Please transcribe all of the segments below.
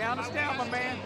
Count us down, my man.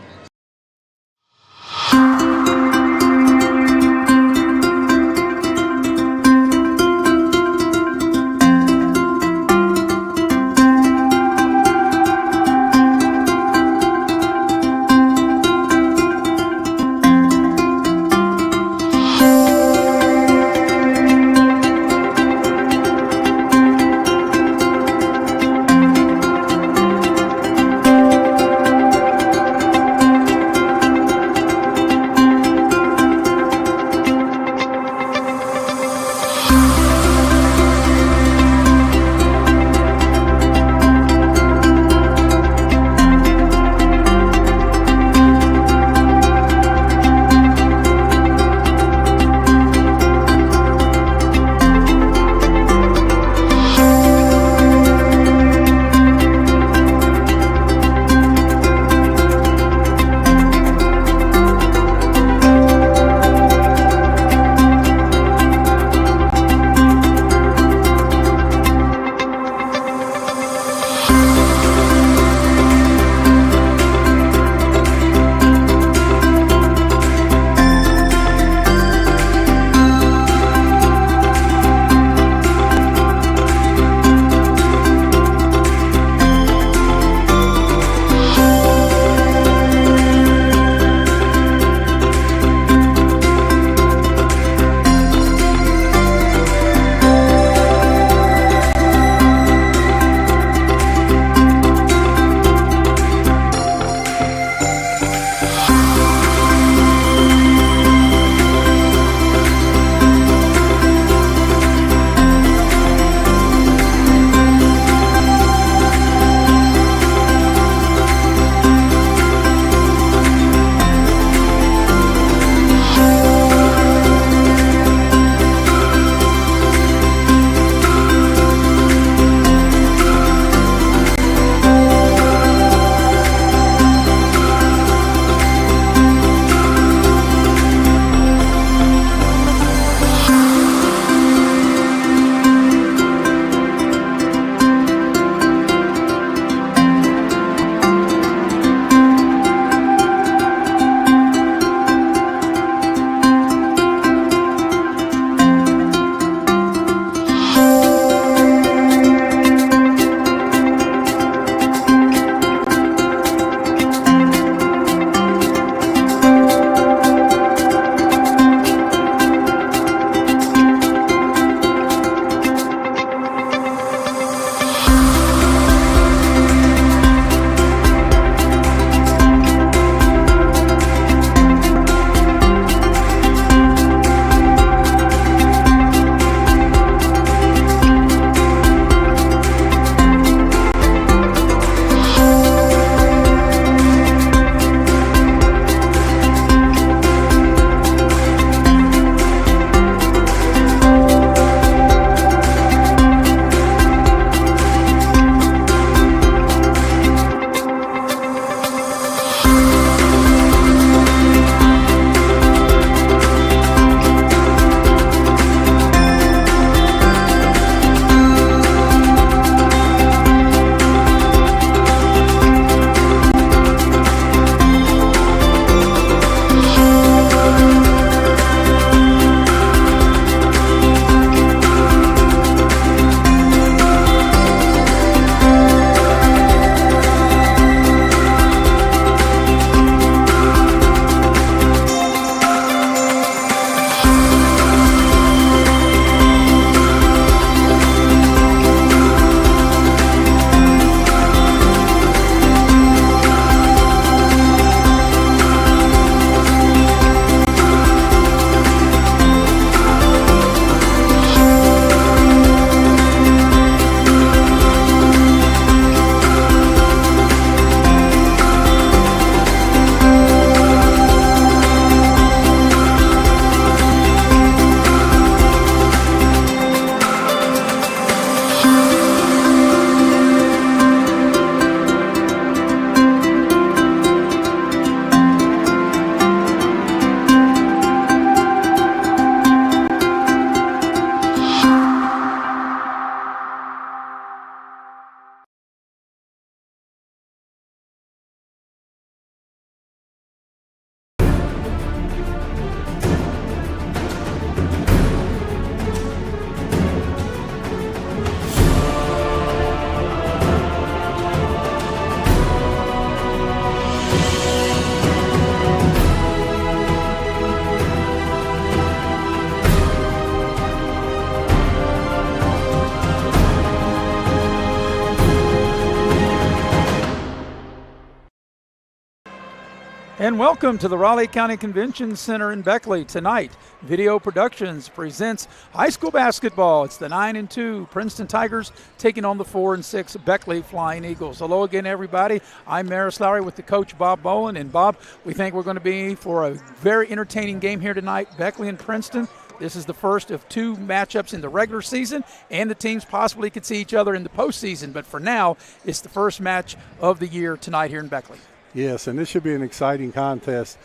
And welcome to the Raleigh County Convention Center in Beckley. Tonight, Video Productions presents high school basketball. It's the 9-2 Princeton Tigers taking on the 4-6 Beckley Flying Eagles. Hello again, everybody. I'm Maris Lowry with the coach, Bob Bowen. And Bob, we think we're going to be for a very entertaining game here tonight, Beckley and Princeton. This is the first of two matchups in the regular season, and the teams possibly could see each other in the postseason. But for now, it's the first match of the year tonight here in Beckley. Yes, and this should be an exciting contest.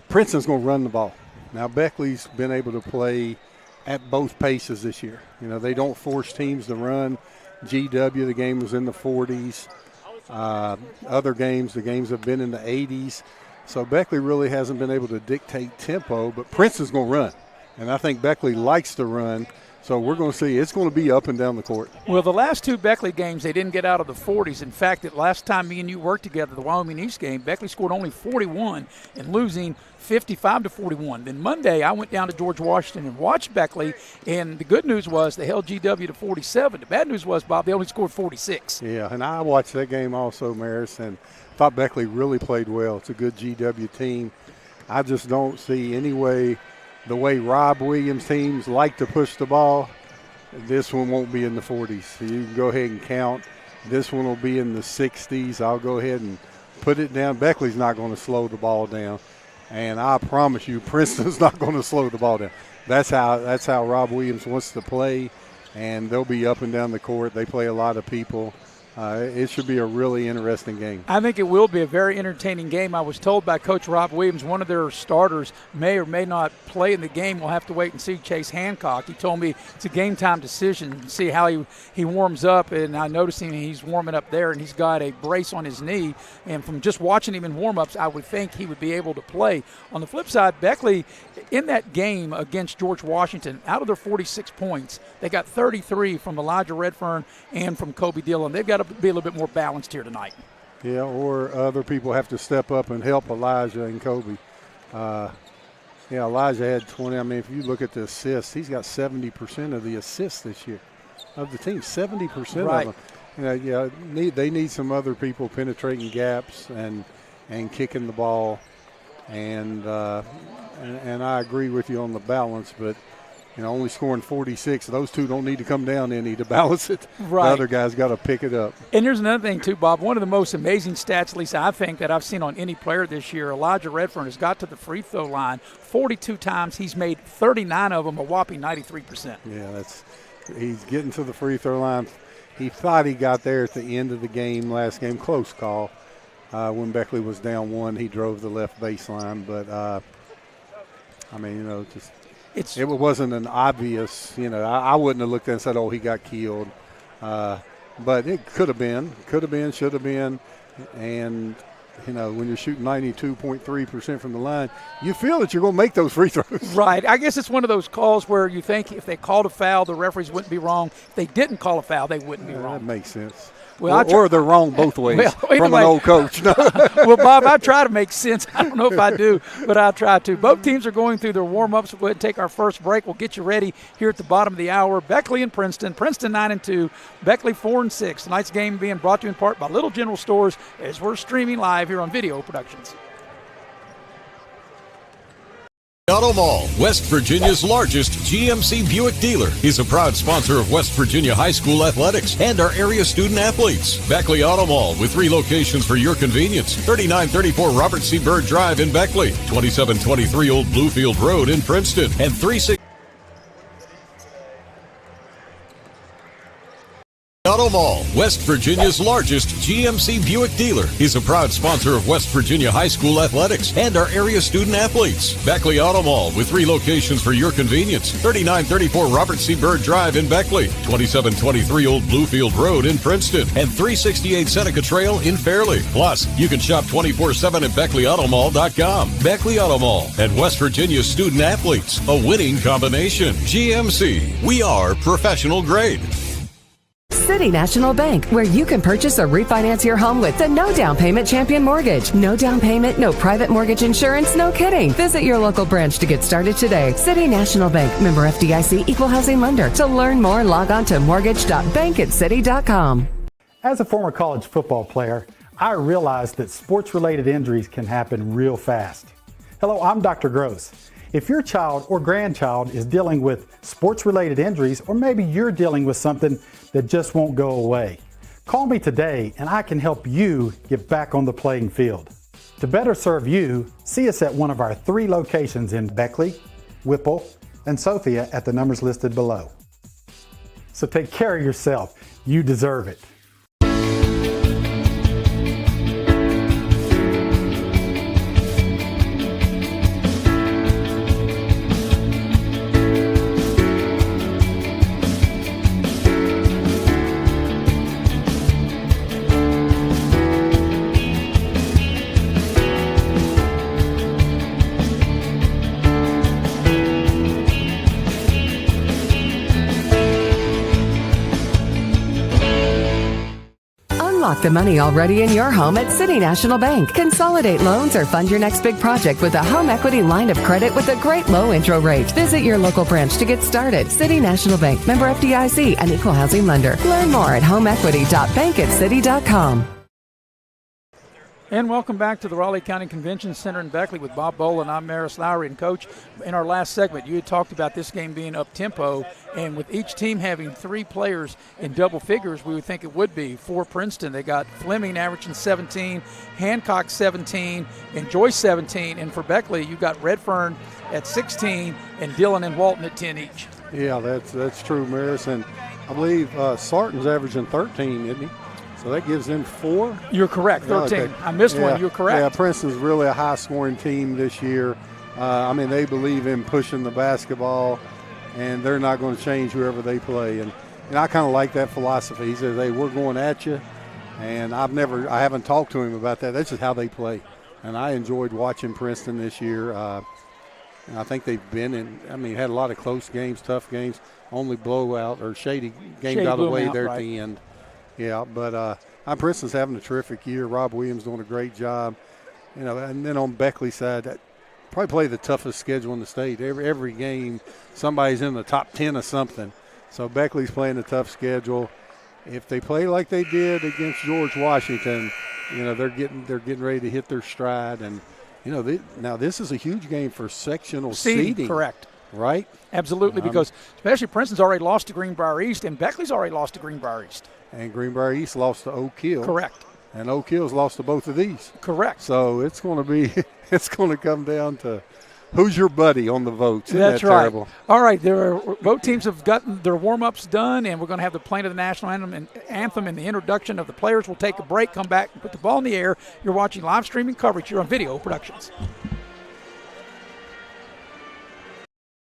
Princeton's going to run the ball. Now, Beckley's been able to play at both paces this year. You know, they don't force teams to run. GW, the game was in the 40s. Other games, the games have been in the 80s. So Beckley really hasn't been able to dictate tempo, but Princeton's going to run. And I think Beckley likes to run. So we're going to see it's going to be up and down the court. Well, the last two Beckley games, they didn't get out of the 40s. In fact, the last time me and you worked together, the Wyoming East game, Beckley scored only 41 and losing 55-41. Then Monday, I went down to George Washington and watched Beckley, and the good news was they held GW to 47. The bad news was, Bob, they only scored 46. Yeah, and I watched that game also, Maris, and thought Beckley really played well. It's a good GW team. I just don't see any way – the way Rob Williams' teams like to push the ball, this one won't be in the 40s. So you can go ahead and count. This one will be in the 60s. I'll go ahead and put it down. Beckley's not going to slow the ball down. And I promise you, Princeton's not going to slow the ball down. That's how Rob Williams wants to play, and they'll be up and down the court. They play a lot of people. It should be a really interesting game. I think it will be a very entertaining game. I was told by Coach Rob Williams one of their starters may or may not play in the game. We'll have to wait and see. Chase Hancock. He told me it's a game-time decision. See how he warms up, and I noticed him. He's warming up there, and he's got a brace on his knee. And from just watching him in warm-ups, I would think he would be able to play. On the flip side, Beckley, in that game against George Washington, out of their 46 points, they got 33 from Elijah Redfern and from Kobe Dillon. They've got to be a little bit more balanced here tonight. Yeah, or other people have to step up and help Elijah and Kobe. Elijah had 20. I mean, if you look at the assists, he's got 70% of the assists this year of the team. 70% right. of them. They need some other people penetrating gaps and kicking the ball. And I agree with you on the balance, but only scoring 46. Those two don't need to come down any to balance it. Right. The other guy's got to pick it up. And there's another thing, too, Bob. One of the most amazing stats, at least I think, that I've seen on any player this year, Elijah Redfern has got to the free throw line 42 times. He's made 39 of them, a whopping 93%. Yeah, he's getting to the free throw line. He thought he got there at the end of the game, last game. Close call. When Beckley was down one, he drove the left baseline. But, it wasn't an obvious, I wouldn't have looked at it and said, oh, he got killed. But it could have been, should have been. And, when you're shooting 92.3% from the line, you feel that you're going to make those free throws. Right. I guess it's one of those calls where you think if they called a foul, the referees wouldn't be wrong. If they didn't call a foul, they wouldn't be wrong. That makes sense. Well, or they're wrong both ways from an old coach. Well, Bob, I try to make sense. I don't know if I do, but I try to. Both teams are going through their warm-ups. We'll go ahead and take our first break. We'll get you ready here at the bottom of the hour. Beckley and Princeton. Princeton 9-2, Beckley 4-6. Tonight's game being brought to you in part by Little General Stores as we're streaming live here on Video Productions. Auto Mall, West Virginia's largest GMC Buick dealer, is a proud sponsor of West Virginia High School athletics and our area student athletes. Beckley Auto Mall, with 3 locations for your convenience: 3934 Robert C. Byrd Drive in Beckley, 2723 Old Bluefield Road in Princeton, and 36. Auto Mall, West Virginia's largest GMC Buick dealer, is a proud sponsor of West Virginia High School athletics and our area student athletes. Beckley Auto Mall, with 3 locations for your convenience: 3934 Robert C. Byrd Drive in Beckley, 2723 Old Bluefield Road in Princeton, and 368 Seneca Trail in Fairleigh. Plus, you can shop 24/7 at BeckleyAutomall.com. Beckley Auto Mall and West Virginia's student athletes, a winning combination. GMC, we are professional grade. City National Bank, where you can purchase or refinance your home with the no down payment Champion Mortgage. No down payment, no private mortgage insurance, no kidding. Visit your local branch to get started today. City National Bank, member FDIC, equal housing lender. To learn more, log on to mortgage.bankatcity.com. As a former college football player, I realized that sports-related injuries can happen real fast. Hello, I'm Dr. Gross. If your child or grandchild is dealing with sports-related injuries, or maybe you're dealing with something that just won't go away, call me today and I can help you get back on the playing field. To better serve you, see us at one of our 3 locations in Beckley, Whipple, and Sophia at the numbers listed below. So take care of yourself. You deserve it. Unlock the money already in your home at City National Bank. Consolidate loans or fund your next big project with a home equity line of credit with a great low intro rate. Visit your local branch to get started. City National Bank, member FDIC, an equal housing lender. Learn more at homeequity.bankatcity.com. And welcome back to the Raleigh County Convention Center in Beckley with Bob Boland. I'm Maris Lowry. And Coach, in our last segment, you had talked about this game being up-tempo, and with each team having 3 players in double figures, we would think it would be. For Princeton, they got Fleming averaging 17, Hancock 17, and Joyce 17. And for Beckley, you got Redfern at 16 and Dillon and Walton at 10 each. Yeah, that's true, Maris. And I believe Sarton's averaging 13, isn't he? So that gives them 4? You're correct, 13. Okay. I missed one. You're correct. Yeah, Princeton's really a high-scoring team this year. They believe in pushing the basketball, and they're not going to change whoever they play. And I kind of like that philosophy. He says, hey, we're going at you. And I haven't talked to him about that. That's just how they play. And I enjoyed watching Princeton this year. I think they've been had a lot of close games, tough games, only blowout or shady games out of the way there at the end. Yeah, but Princeton's having a terrific year. Rob Williams doing a great job. And then on Beckley's side, probably play the toughest schedule in the state. Every game, somebody's in the top 10 of something. So Beckley's playing a tough schedule. If they play like they did against George Washington, they're getting ready to hit their stride. And now this is a huge game for sectional seeding. Correct. Right? Absolutely, because especially Princeton's already lost to Greenbrier East, and Beckley's already lost to Greenbrier East. And Greenbrier East lost to Oak Hill. Correct. And Oak Hill's lost to both of these. Correct. So it's going to come down to who's your buddy on the votes. Isn't That's that right. Terrible? All right, both teams have gotten their warm-ups done, and we're going to have the playing of the national anthem and the introduction of the players. We'll take a break, come back, and put the ball in the air. You're watching live streaming coverage here on Video Productions.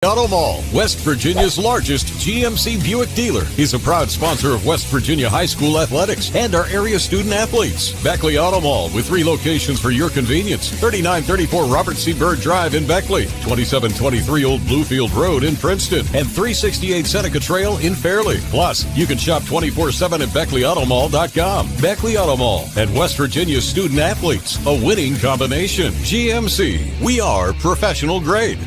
Auto Mall, West Virginia's largest GMC Buick dealer, is a proud sponsor of West Virginia High School athletics and our area student athletes. Beckley Auto Mall with 3 locations for your convenience. 3934 Robert C. Byrd Drive in Beckley, 2723 Old Bluefield Road in Princeton, and 368 Seneca Trail in Fairleigh. Plus, you can shop 24/7 at BeckleyAutomall.com. Beckley Auto Mall and West Virginia's student athletes, a winning combination. GMC, we are professional grade.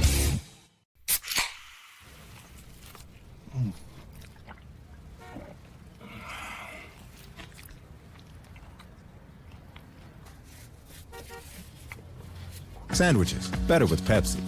Sandwiches, better with Pepsi.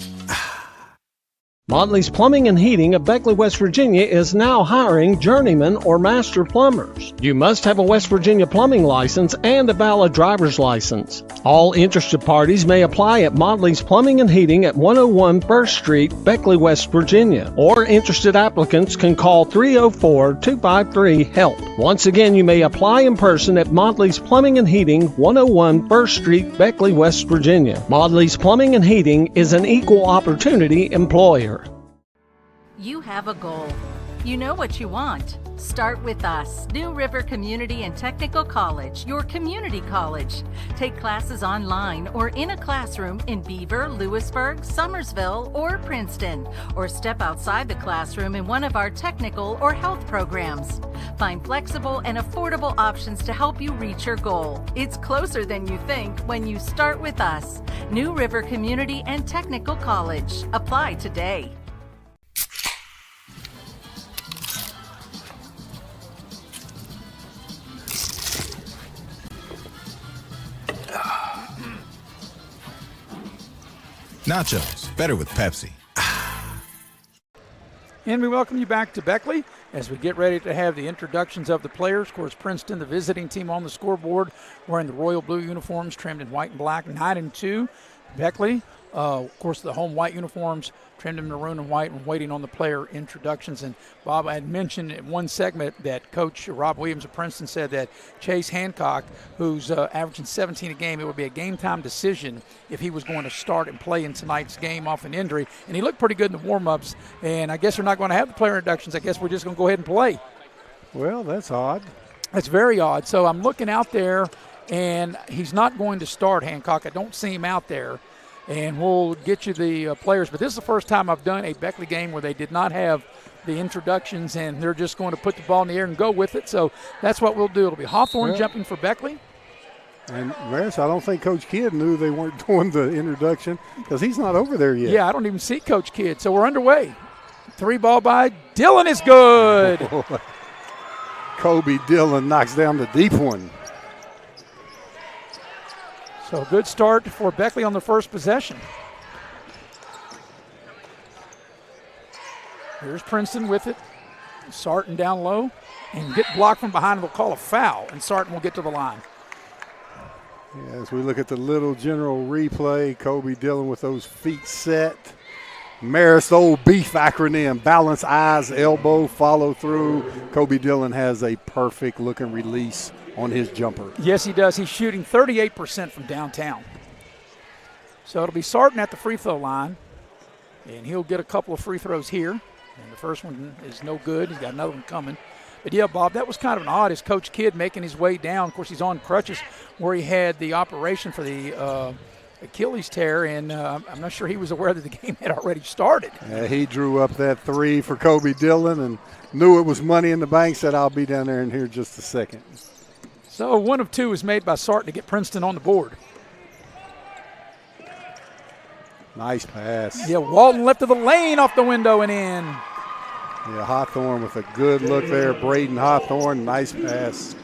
Motley's Plumbing and Heating of Beckley, West Virginia is now hiring journeyman or master plumbers. You must have a West Virginia plumbing license and a valid driver's license. All interested parties may apply at Motley's Plumbing and Heating at 101 First Street, Beckley, West Virginia. Or interested applicants can call 304-253-HELP. Once again, you may apply in person at Motley's Plumbing and Heating, 101 First Street, Beckley, West Virginia. Motley's Plumbing and Heating is an equal opportunity employer. You have a goal. You know what you want. Start with us, New River Community and Technical College, your community college. Take classes online or in a classroom in Beaver, Lewisburg, Summersville, or Princeton, or step outside the classroom in one of our technical or health programs. Find flexible and affordable options to help you reach your goal. It's closer than you think when you start with us, New River Community and Technical College. Apply today. Nachos, better with Pepsi. And we welcome you back to Beckley as we get ready to have the introductions of the players. Of course, Princeton, the visiting team on the scoreboard, wearing the royal blue uniforms trimmed in white and black, 9-2. Beckley, of course, the home white uniforms trimmed in maroon and white, and waiting on the player introductions. And Bob, I had mentioned in one segment that Coach Rob Williams of Princeton said that Chase Hancock, who's averaging 17 a game, it would be a game-time decision if he was going to start and play in tonight's game off an injury. And he looked pretty good in the warm-ups, and I guess we're not going to have the player introductions. I guess we're just going to go ahead and play. Well, that's odd. That's very odd. So I'm looking out there, and he's not going to start, Hancock. I don't see him out there. And we'll get you the players. But this is the first time I've done a Beckley game where they did not have the introductions, and they're just going to put the ball in the air and go with it. So that's what we'll do. It'll be Hawthorne jumping for Beckley. And, Maris, I don't think Coach Kidd knew they weren't doing the introduction because he's not over there yet. Yeah, I don't even see Coach Kidd. So we're underway. 3-ball by Dillon is good. Kobe Dillon knocks down the deep one. So a good start for Beckley on the first possession. Here's Princeton with it. Sarton down low and get blocked from behind. They'll call a foul, and Sarton will get to the line. Yeah, as we look at the little general replay, Kobe Dillon with those feet set. Maris, the old beef acronym, balance, eyes, elbow, follow through. Kobe Dillon has a perfect looking release on his jumper. Yes, he does. He's shooting 38% from downtown. So it'll be Sarton at the free throw line, and he'll get a couple of free throws here. And the first one is no good. He's got another one coming. But, yeah, Bob, that was kind of an odd as Coach Kidd making his way down. Of course, he's on crutches where he had the operation for the Achilles tear, and I'm not sure he was aware that the game had already started. He drew up that three for Kobe Dillon and knew it was money in the bank, said I'll be down there in here just a second. So 1 of 2 is made by Sarton to get Princeton on the board. Nice pass. Yeah, Walton left of the lane off the window and in. Yeah, Hawthorne with a good look there. Braden Hawthorne, nice pass.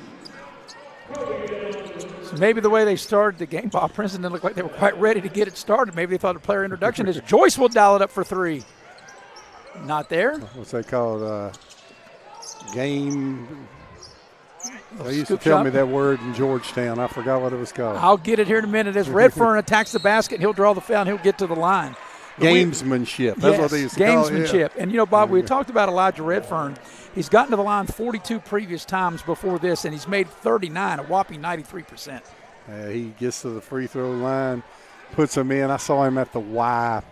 So maybe the way they started the game, Bob, Princeton didn't look like they were quite ready to get it started. Maybe they thought a player introduction is Joyce will dial it up for 3. Not there. What's that called? Game. They used to Scoop tell shot. me that word in Georgetown. I forgot what it was called. I'll get it here in a minute as Redfern attacks the basket. He'll draw the foul and he'll get to the line. Gamesmanship. That's what they used to call it. Gamesmanship. And, you know, Bob, we talked about Elijah Redfern. He's gotten to the line 42 previous times before this, and he's made 39, a whopping 93%. He gets to the free throw line, puts him in. I saw him at the Y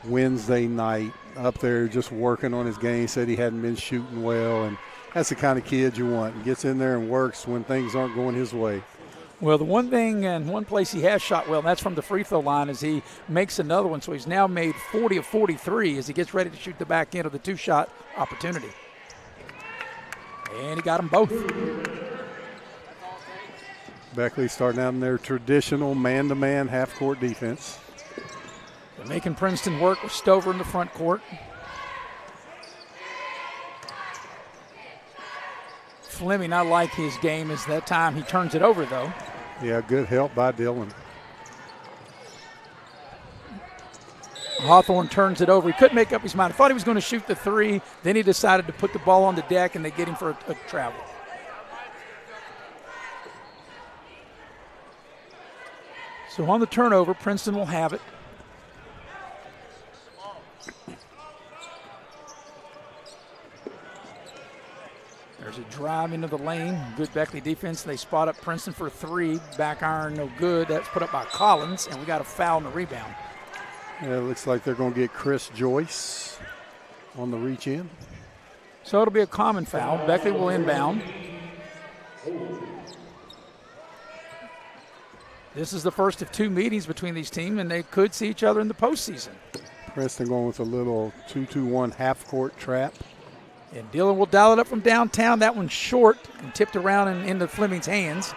Wednesday night up there just working on his game. Said he hadn't been shooting well, and that's the kind of kid you want. He gets in there and works when things aren't going his way. Well, the one thing and one place he has shot well, and that's from the free throw line, is he makes another one. So he's now made 40 of 43 as he gets ready to shoot the back end of the 2-shot opportunity. And he got them both. Beckley starting out in their traditional man-to-man half-court defense. They're making Princeton work with Stover in the front court. Fleming, I like his game as that time he turns it over, though. Yeah, good help by Dillon. Hawthorne turns it over. He couldn't make up his mind. I thought he was going to shoot the 3. Then he decided to put the ball on the deck, and they get him for a travel. So on the turnover, Princeton will have it. There's a drive into the lane. Good Beckley defense. They spot up Princeton for 3. Back iron, no good. That's put up by Collins, and we got a foul in the rebound. Yeah, it looks like they're going to get Chris Joyce on the reach in. So it'll be a common foul. Beckley will inbound. This is the first of 2 meetings between these teams, and they could see each other in the postseason. Princeton going with a little 2-2-1 half-court trap. And Dillon will dial it up from downtown. That one's short and tipped around and into Fleming's hands.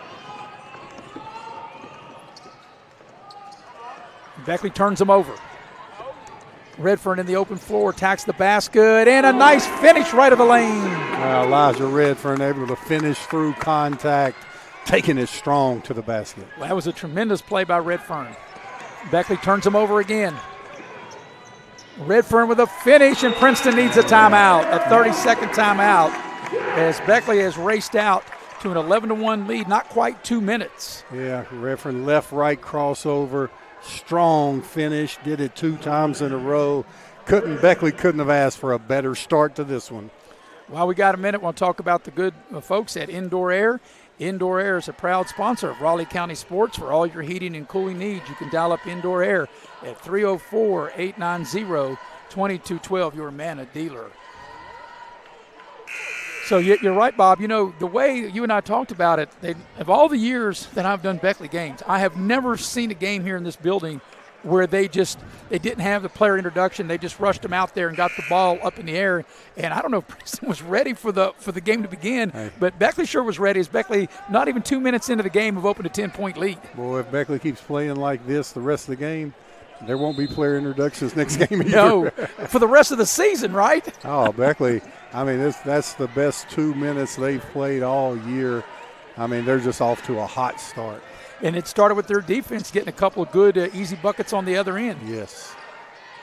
Beckley turns him over. Redfern in the open floor, attacks the basket, and a nice finish right of the lane. Elijah Redfern able to finish through contact, taking it strong to the basket. Well, that was a tremendous play by Redfern. Beckley turns him over again. Redfern with a finish, and Princeton needs a timeout, a 30-second timeout, as Beckley has raced out to an 11-1 lead, not quite 2 minutes. Yeah, Redfern left-right crossover, strong finish, did it 2 times in a row. Beckley couldn't have asked for a better start to this one. While we got a minute, we'll talk about the good folks at Indoor Air. Indoor Air is a proud sponsor of Raleigh County Sports. For all your heating and cooling needs, you can dial up Indoor Air at 304-890-2212, your Amana dealer. So you're right, Bob. You know, the way you and I talked about it, of all the years that I've done Beckley games, I have never seen a game here in this building where they didn't have the player introduction. They just rushed them out there and got the ball up in the air. And I don't know if Princeton was ready for the game to begin, but Beckley sure was ready, as Beckley, not even 2 minutes into the game, have opened a 10-point lead. Boy, if Beckley keeps playing like this the rest of the game, there won't be player introductions next game either. No, for the rest of the season, right? Oh, Beckley, I mean, that's the best 2 minutes they've played all year. I mean, they're just off to a hot start. And it started with their defense getting a couple of good, easy buckets on the other end. Yes.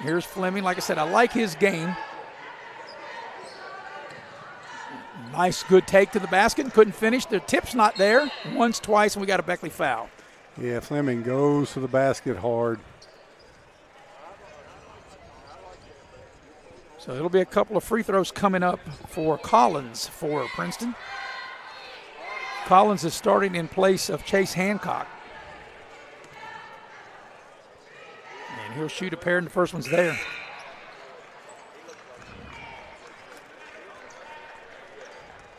Here's Fleming. Like I said, I like his game. Nice, good take to the basket. Couldn't finish. The tip's not there. Once, twice, and we got a Beckley foul. Yeah, Fleming goes to the basket hard. So it'll be a couple of free throws coming up for Collins for Princeton. Collins is starting in place of Chase Hancock. And he'll shoot a pair, and the first one's there.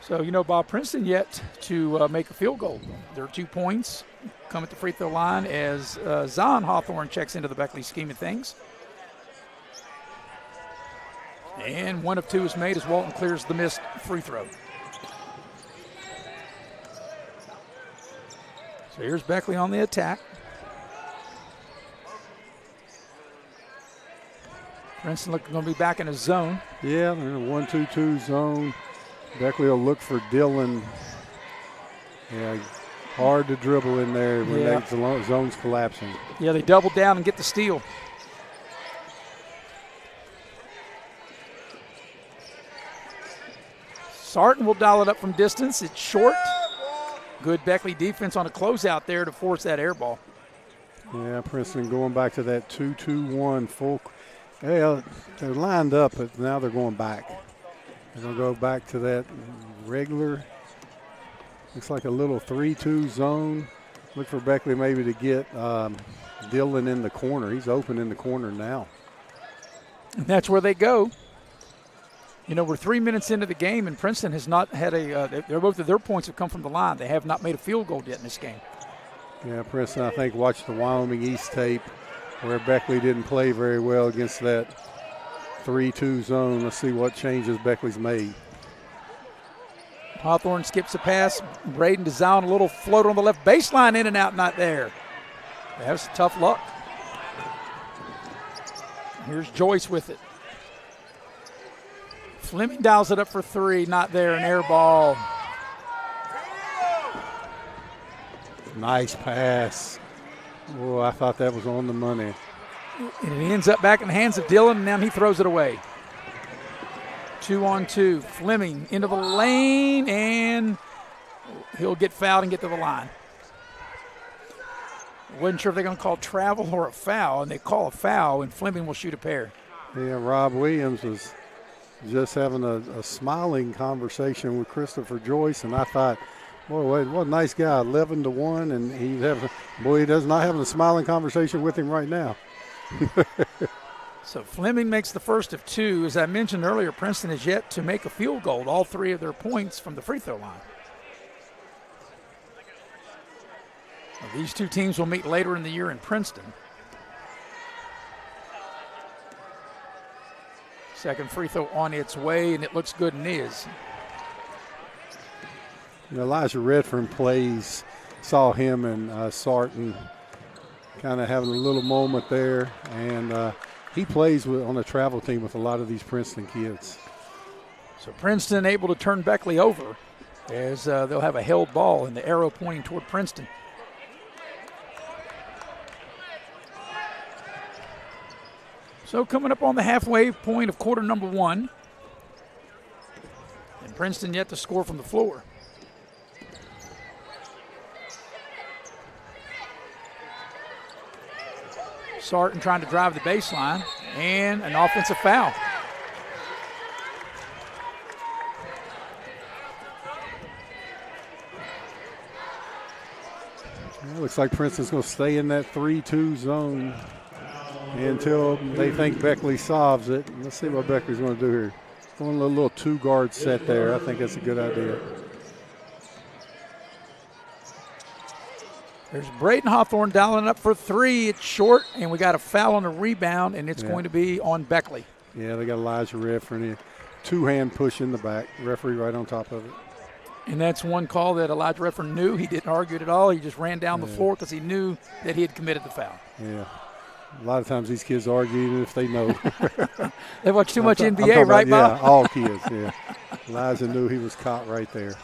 So, you know, Bob, Princeton yet to make a field goal. There are 2 points come at the free throw line as Zahn Hawthorne checks into the Beckley scheme of things. And 1 of 2 is made as Walton clears the missed free throw. So here's Beckley on the attack. Princeton looking going to be back in his zone. Yeah, in a 1-2-2 zone. Beckley will look for Dillon. Yeah, hard to dribble in there when the zone's collapsing. Yeah, they double down and get the steal. Sarton will dial it up from distance. It's short. Good Beckley defense on a closeout there to force that air ball. Yeah, Princeton going back to that 2-2-1 full. Yeah, they're lined up, but now they're going back. They're going to go back to that regular, looks like a little 3-2 zone. Look for Beckley maybe to get Dillon in the corner. He's open in the corner now. And that's where they go. You know, we're 3 minutes into the game, and Princeton has not had both of their points have come from the line. They have not made a field goal yet in this game. Yeah, Princeton, I think, watched the Wyoming East tape where Beckley didn't play very well against that 3-2 zone. Let's see what changes Beckley's made. Hawthorne skips a pass. Braden to Zion, a little floater on the left baseline, in and out, not there. That's tough luck. Here's Joyce with it. Fleming dials it up for 3, not there, an air ball. Nice pass. Oh, I thought that was on the money. And it ends up back in the hands of Dillon, and now he throws it away. 2-on-2. Fleming into the lane, and he'll get fouled and get to the line. Wasn't sure if they're going to call travel or a foul, and they call a foul, and Fleming will shoot a pair. Yeah, Rob Williams was just having a smiling conversation with Christopher Joyce, and I thought, boy, what a nice guy, 11-1, and he does not having a smiling conversation with him right now. So Fleming makes the first of 2. As I mentioned earlier, Princeton is yet to make a field goal, all 3 of their points from the free throw line. Now, these 2 teams will meet later in the year in Princeton. Second free throw on its way, and it looks good and is. You know, Elijah Redfern saw him and Sarton kind of having a little moment there, and he plays on a travel team with a lot of these Princeton kids. So Princeton able to turn Beckley over as they'll have a held ball and the arrow pointing toward Princeton. So coming up on the halfway point of quarter number 1. And Princeton yet to score from the floor. Sarton trying to drive the baseline, and an offensive foul. It looks like Princeton's going to stay in that 3-2 zone until they think Beckley solves it. Let's see what Beckley's going to do here. Going a little two-guard set there. I think that's a good idea. There's Braden Hawthorne dialing up for 3. It's short, and we got a foul on the rebound, and it's going to be on Beckley. Yeah, they got Elijah Redfern here. Two-hand push in the back. Referee right on top of it. And that's one call that Elijah Redfern knew. He didn't argue it at all. He just ran down the floor because he knew that he had committed the foul. Yeah. A lot of times these kids argue even if they know. They watch too much NBA, right, Bob? Yeah, all kids, yeah. Elijah knew he was caught right there.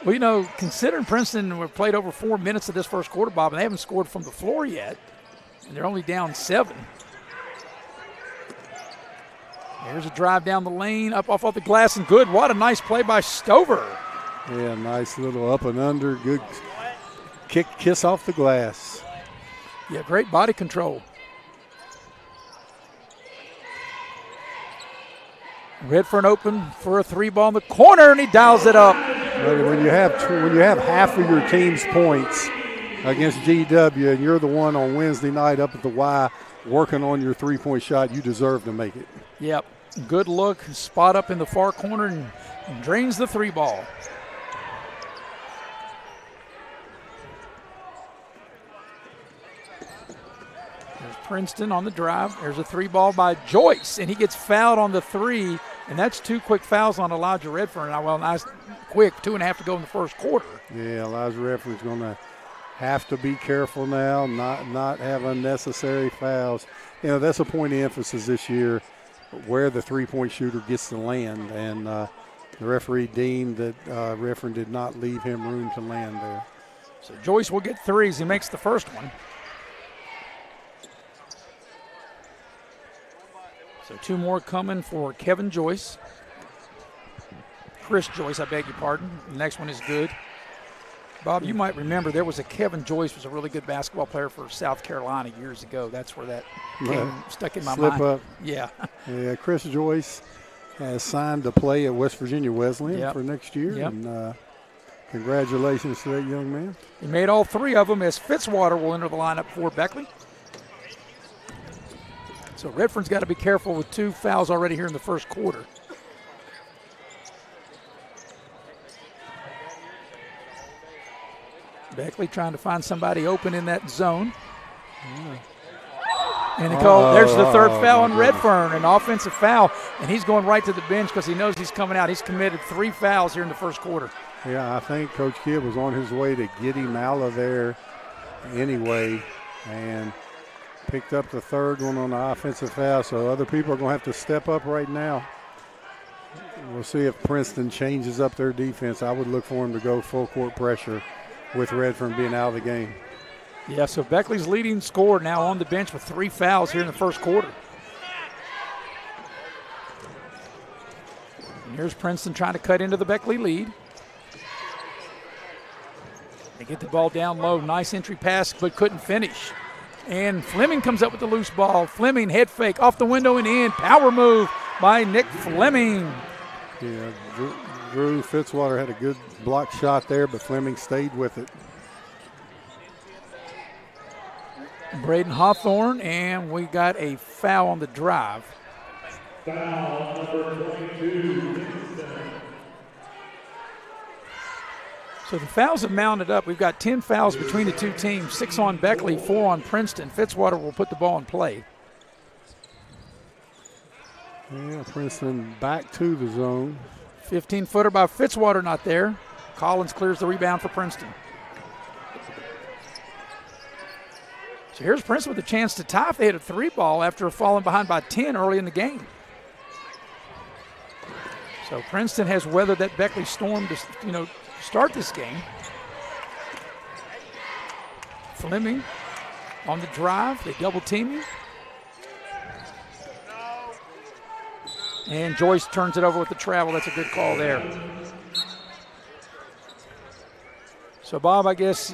Well, you know, considering Princeton played over 4 minutes of this first quarter, Bob, and they haven't scored from the floor yet, and they're only down 7. There's a drive down the lane, up off the glass, and good. What a nice play by Stover. Yeah, nice little up and under, good kiss off the glass. Yeah, great body control. Redfern open for a 3-ball in the corner, and he dials it up. When you have half of your team's points against GW, and you're the one on Wednesday night up at the Y working on your 3-point shot, you deserve to make it. Yep, good look, spot up in the far corner, and drains the 3-ball. There's Princeton on the drive. There's a 3-ball by Joyce, and he gets fouled on the 3. And that's 2 quick fouls on Elijah Redfern. Well, nice, quick, 2.5 to go in the first quarter. Yeah, Elijah Redfern's going to have to be careful now, not have unnecessary fouls. You know, that's a point of emphasis this year, where the 3-point shooter gets to land. And the referee deemed that Redfern did not leave him room to land there. So Joyce will get 3s. He makes the first one. So 2 more coming for Kevin Joyce. Chris Joyce, I beg your pardon. The next one is good. Bob, you might remember there was a Kevin Joyce was a really good basketball player for South Carolina years ago. That's where that stuck in my mind. Slip up. Yeah. Yeah, Chris Joyce has signed to play at West Virginia Wesleyan for next year. Yep. And congratulations to that young man. He made all 3 of them as Fitzwater will enter the lineup for Beckley. So Redfern's got to be careful with 2 fouls already here in the first quarter. Beckley trying to find somebody open in that zone. And there's the 3rd foul on Redfern, an offensive foul, and he's going right to the bench because he knows he's coming out. He's committed 3 fouls here in the first quarter. Yeah, I think Coach Kidd was on his way to get him out of there anyway, and picked up the 3rd one on the offensive foul, so other people are going to have to step up right now. We'll see if Princeton changes up their defense. I would look for him to go full court pressure with Redfern being out of the game. Yeah, so Beckley's leading scorer now on the bench with 3 fouls here in the first quarter. And here's Princeton trying to cut into the Beckley lead. They get the ball down low. Nice entry pass, but couldn't finish. And Fleming comes up with the loose ball. Fleming head fake off the window and in. Power move by Nick Fleming. Yeah, Drew Fitzwater had a good block shot there, but Fleming stayed with it. Braden Hawthorne, and we got a foul on the drive. Foul number 22. So the fouls have mounted up. We've got 10 fouls between the 2 teams, 6 on Beckley, 4 on Princeton. Fitzwater will put the ball in play. Yeah, Princeton back to the zone. 15-footer by Fitzwater not there. Collins clears the rebound for Princeton. So here's Princeton with a chance to tie if they hit a 3-ball after falling behind by 10 early in the game. So Princeton has weathered that Beckley storm to, start this game. Fleming on the drive. They double team him. And Joyce turns it over with the travel. That's a good call there. So, Bob, I guess,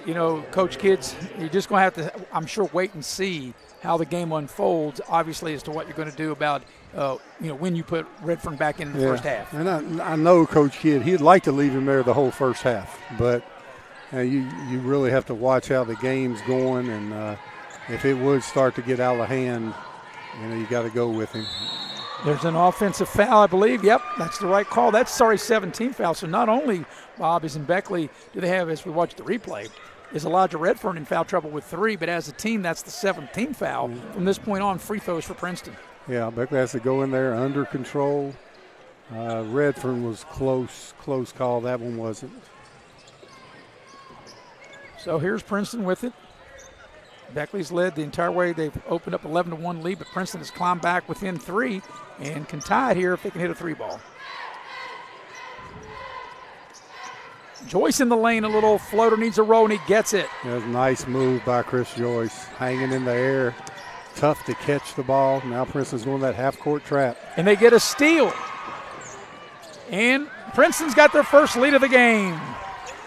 Coach Kids, you're just going to have to, I'm sure, wait and see how the game unfolds, obviously, as to what you're going to do about, when you put Redfern back in the first half. And I know Coach Kidd, he'd like to leave him there the whole first half, but you really have to watch how the game's going, and if it would start to get out of hand, you got to go with him. There's an offensive foul, I believe. Yep, that's the right call. That's 17 foul. So not only, Bob, is in Beckley, do they have, as we watch the replay, is Elijah Redfern in foul trouble with 3, but as a team, that's the 17th foul. From this point on, free throws for Princeton. Yeah, Beckley has to go in there under control. Redfern was close call. That one wasn't. So here's Princeton with it. Beckley's led the entire way. They've opened up 11-1 lead, but Princeton has climbed back within 3 and can tie it here if they can hit a 3-ball. Joyce in the lane, a little floater, needs a roll, and he gets it. That's a nice move by Chris Joyce, hanging in the air. Tough to catch the ball. Now Princeton's going that half-court trap. And they get a steal. And Princeton's got their first lead of the game.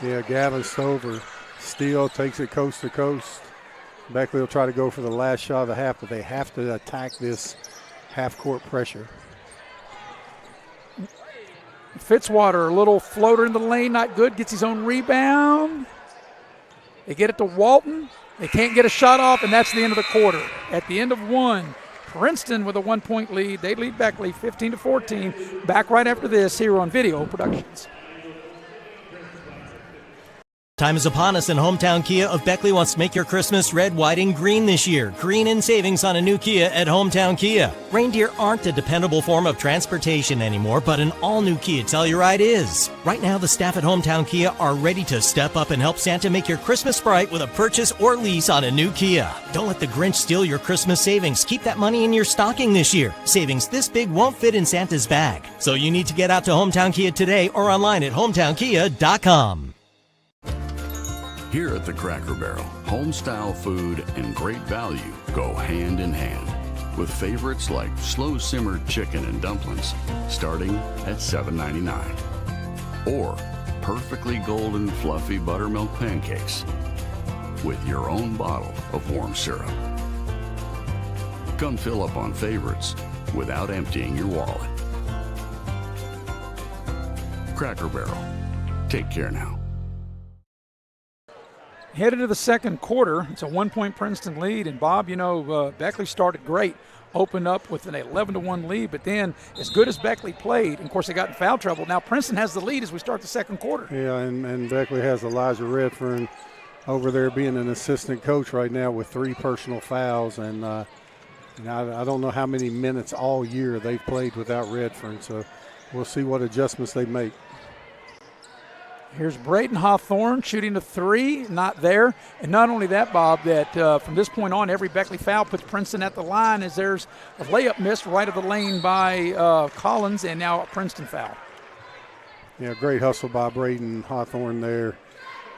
Yeah, Gavin Stover steal, takes it coast to coast. Beckley will try to go for the last shot of the half, but they have to attack this half-court pressure. Fitzwater, a little floater in the lane, not good, gets his own rebound. They get it to Walton. They can't get a shot off, and that's the end of the quarter. At the end of 1, Princeton with a 1-point lead. They lead Beckley 15-14. Back right after this here on Video Productions. Time is upon us, and Hometown Kia of Beckley wants to make your Christmas red, white, and green this year. Green in savings on a new Kia at Hometown Kia. Reindeer aren't a dependable form of transportation anymore, but an all-new Kia Telluride is. Right now, the staff at Hometown Kia are ready to step up and help Santa make your Christmas bright with a purchase or lease on a new Kia. Don't let the Grinch steal your Christmas savings. Keep that money in your stocking this year. Savings this big won't fit in Santa's bag. So you need to get out to Hometown Kia today or online at hometownkia.com. Here at the Cracker Barrel, home-style food and great value go hand in hand, with favorites like slow-simmered chicken and dumplings starting at $7.99, or perfectly golden fluffy buttermilk pancakes with your own bottle of warm syrup. Come fill up on favorites without emptying your wallet. Cracker Barrel. Take care now. Headed to the second quarter, it's a 1-point Princeton lead, and Bob, Beckley started great, opened up with an 11-1 lead, but then as good as Beckley played, and of course they got in foul trouble, now Princeton has the lead as we start the second quarter. Yeah, and Beckley has Elijah Redfern over there being an assistant coach right now with 3 personal fouls, and I don't know how many minutes all year they've played without Redfern, so we'll see what adjustments they make. Here's Braden Hawthorne shooting a 3, not there. And not only that, Bob, that from this point on, every Beckley foul puts Princeton at the line as there's a layup missed right of the lane by Collins, and now a Princeton foul. Yeah, great hustle by Braden Hawthorne there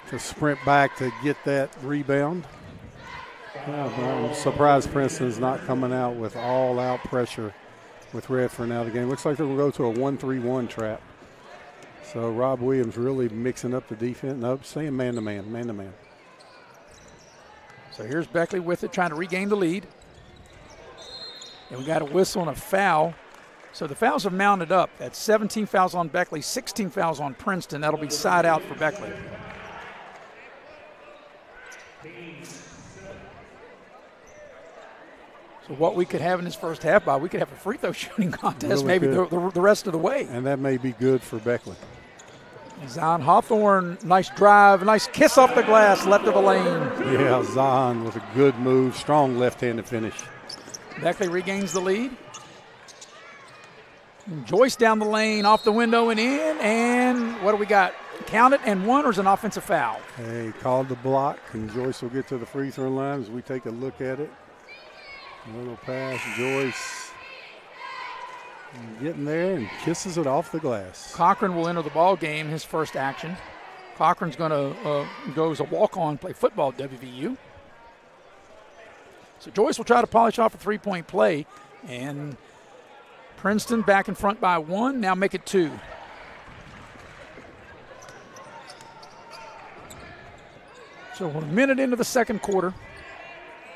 to sprint back to get that rebound. I'm surprised Princeton's not coming out with all-out pressure with Redfern out of the game. Looks like they're going to go to a 1-3-1 trap. So Rob Williams really mixing up the defense. Nope, staying man-to-man. So here's Beckley with it, trying to regain the lead. And we got a whistle and a foul. So the fouls have mounted up. That's 17 fouls on Beckley, 16 fouls on Princeton. That'll be side out for Beckley. So what we could have in this first half, Bob, we could have a free throw shooting contest really maybe the rest of the way. And that may be good for Beckley. Zion Hawthorne, nice drive, nice kiss off the glass, left of the lane. Yeah, Zion with a good move, strong left-handed finish. Beckley regains the lead. And Joyce down the lane, off the window and in, and what do we got? Count it, and 1, or is an offensive foul? Hey, called the block, and Joyce will get to the free throw line as we take a look at it. A little pass, Joyce getting there and kisses it off the glass. Cochran will enter the ball game, his first action. Cochran's going to go as a walk-on, play football at WVU. So Joyce will try to polish off a 3-point play, and Princeton back in front by 1. Now make it 2. So we're a minute into the second quarter.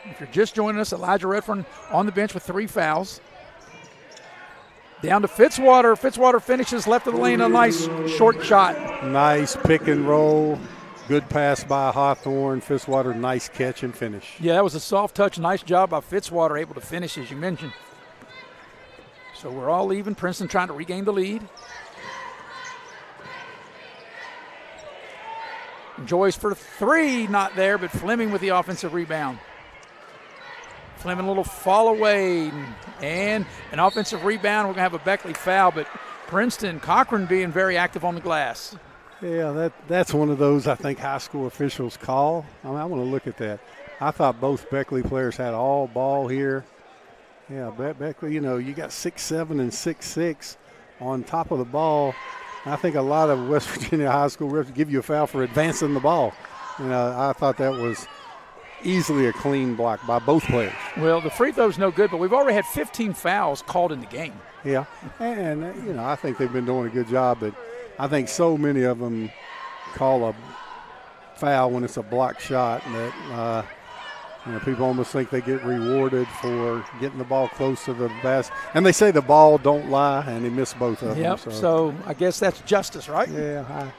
If you're just joining us, Elijah Redfern on the bench with 3 fouls. Down to Fitzwater. Fitzwater finishes left of the lane, a nice short shot. Nice pick and roll. Good pass by Hawthorne. Fitzwater, nice catch and finish. Yeah, that was a soft touch. Nice job by Fitzwater, able to finish, as you mentioned. So we're all even. Princeton trying to regain the lead. Joyce for 3, not there, but Fleming with the offensive rebound. Fleming a little fall away and an offensive rebound. We're going to have a Beckley foul, but Princeton, Cochran being very active on the glass. Yeah, that's one of those I think high school officials call. I want to look at that. I thought both Beckley players had all ball here. Yeah, Beckley, you got 6'7" and 6'6" on top of the ball. I think a lot of West Virginia high school refs give you a foul for advancing the ball. I thought that was easily a clean block by both players. Well, the free throw's no good, but we've already had 15 fouls called in the game. Yeah, and, I think they've been doing a good job, but I think so many of them call a foul when it's a blocked shot that people almost think they get rewarded for getting the ball close to the basket. And they say the ball don't lie, and he missed both of them. Yep, so I guess that's justice, right? Yeah,